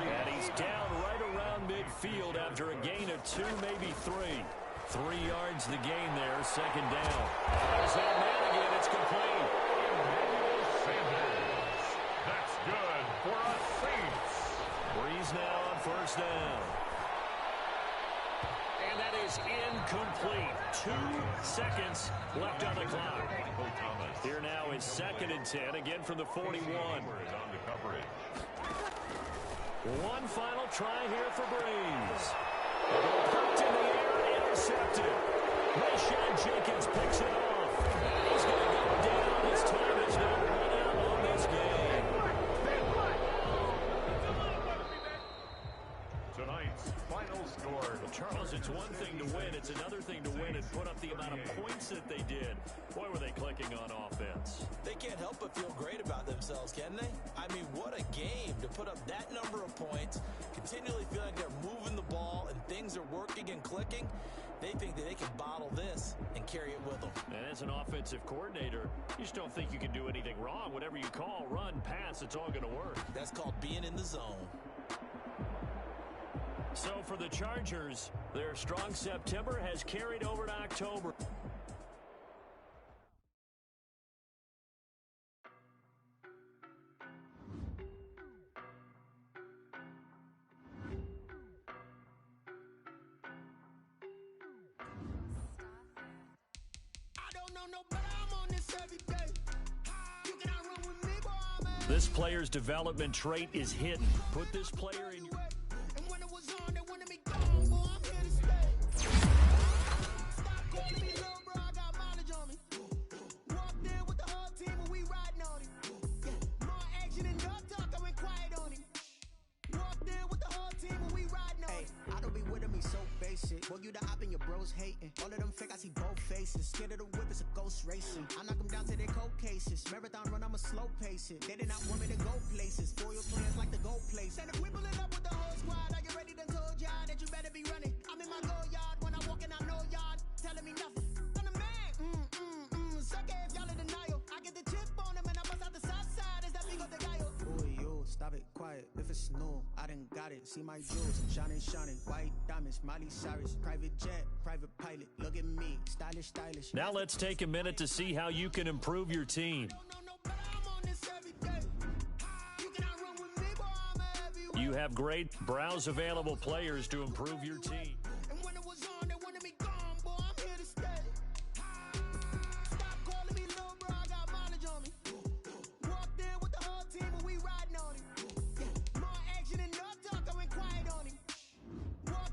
And he's down right around midfield after a gain of 2, maybe 3. 3 yards the gain there, second down. There's that man again, it's complete. Sanders. That's good for a Saints. Breeze now on first down. And that is incomplete. 2 seconds left on the clock. Here now is second and 10, again from the 41. One final try here for Breeze. Poked in the air, intercepted. Rayshad Jenkins picks it off. And he's going to go down. His time is now run out on this game. Tonight's final score. Well, Charles, it's one thing to win. It's another thing to win and put up the amount of points that they did. Boy, were they clicking on offense. They can't help but feel great about themselves, can they? I mean, what a game to put up that number of points, continually feeling like they're moving the ball and things are working and clicking. They think that they can bottle this and carry it with them. And as an offensive coordinator, you just don't think you can do anything wrong. Whatever you call, run, pass, it's all going to work. That's called being in the zone. So for the Chargers, their strong September has carried over to October. This player's development trait is hidden. Put this player in your... Boy, you the op and your bros hating. All of them fake, I see both faces. Scared of the whip, it's a ghost racing. I knock them down to their cold cases. Marathon run, I'ma slow pace it. They did not want me to go places. Foil plans like the gold place. And if we pulling up with the whole squad, are you ready? Done told y'all that you better be running. I'm in my go yard when I walk in, I know y'all telling me nothing. I'm the man. Suck it if y'all in denial. I get the chip on them and I bust out the south side. Is that Vigo de Gallo? Boy, yo, stop it, quiet. If it's new, I done got it. See my jewels, shining, shining. White diamonds, Miley Cyrus. Private jet, private pilot. Look at me, stylish, stylish. Now let's take a minute to see how you can improve your team. You have great browse available players to improve your team.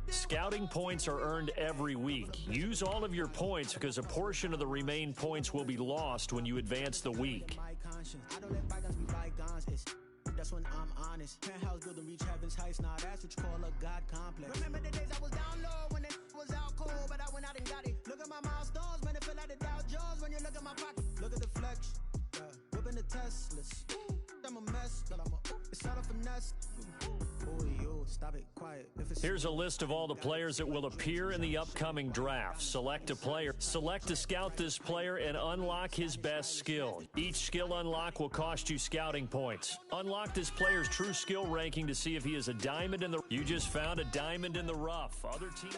Scouting points are earned every week. Use all of your points because a portion of the remaining points will be lost when you advance the week. That's when I'm honest. Penthouse building reach heaven's heights. Now that's what you call a God complex. Remember the days I was down low when it was out cold, but I went out and got it. Look at my milestones, man, it feel like the Dow Jones when you look at my pocket. Look at the flex, whipping the Teslas. I'm a mess, but it's not a finesse. Boy, yo, stop it, quiet. Here's a list of all the players that will appear in the upcoming draft. Select a player. Select to scout this player and unlock his best skill. Each skill unlock will cost you scouting points. Unlock this player's true skill ranking to see if he is a diamond in the... You just found a diamond in the rough. Other teams...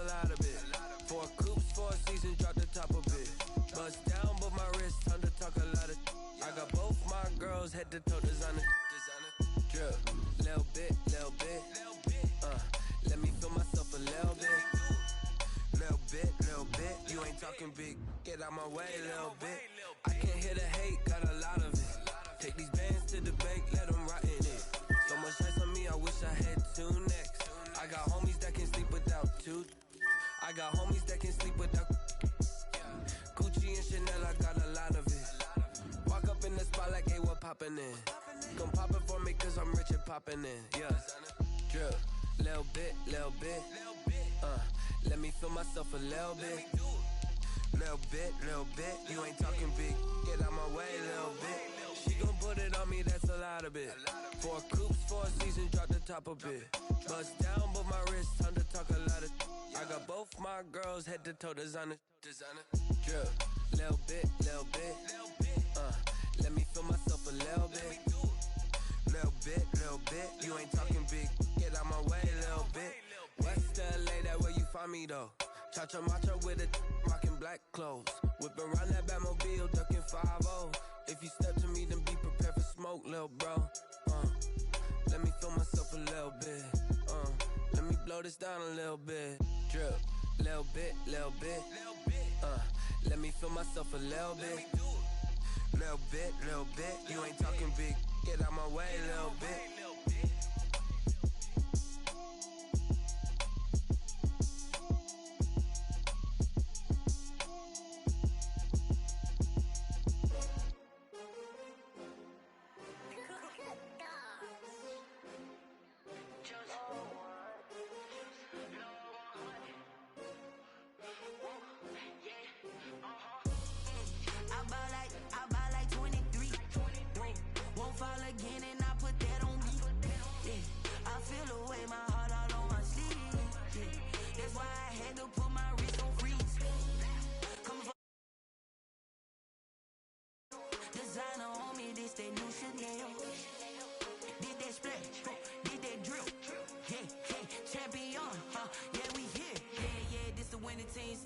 a lot of it. 4 coops, 4 seasons, drop the top of it. Bust down, but my wrist, time to talk a lot of. I got both my girls head to toe designer. Drip, little bit, little bit. Let me feel myself a little bit. Little bit. You ain't talking big, get out my way, little bit. I can't hear the hate, got a lot of it. Take these bands to the bank, let them rot in it. So much ice on me, I wish I had 2 necks. I got homies that can sleep without 2. I got homies that can sleep without Gucci and Chanel, I got a lot of it. Walk up in the spot like, hey, what poppin' in? Come pop it for me, cause I'm rich and poppin' in, yeah. Drip, little bit. Let me feel myself a little bit. Little bit. You ain't talking big, get out my way, little bit. She gon' put it on me, that's a lot of it. 4 coops, 4 seasons, drop the top a bit. Bust down, but my wrist, time to talk a lot of. I got both my girls head to toe designer. Drip, little bit. Let me feel myself a little bit. Little bit. You ain't talking big, get out my way, little bit. West LA, that where you find me though. Cha-cha matcha with a rockin' black clothes. Whip around that Batmobile, ducking 5-0. If you step to me, then be prepared for smoke, little bro. Let me feel myself a little bit. Let me blow this down a little bit. Drip, little bit. Let me feel myself a little bit. Little bit. You ain't talking big, get out my way, little bit. Again and I put that on me. Yeah, I feel the way, my heart all on my sleeve. Yeah, that's why I had to put my wrist on freeze. Coming from designer on me, this that new Chanel. Did that splash, did that drip. Yeah, champion, yeah, we here. Yeah, this the winning team.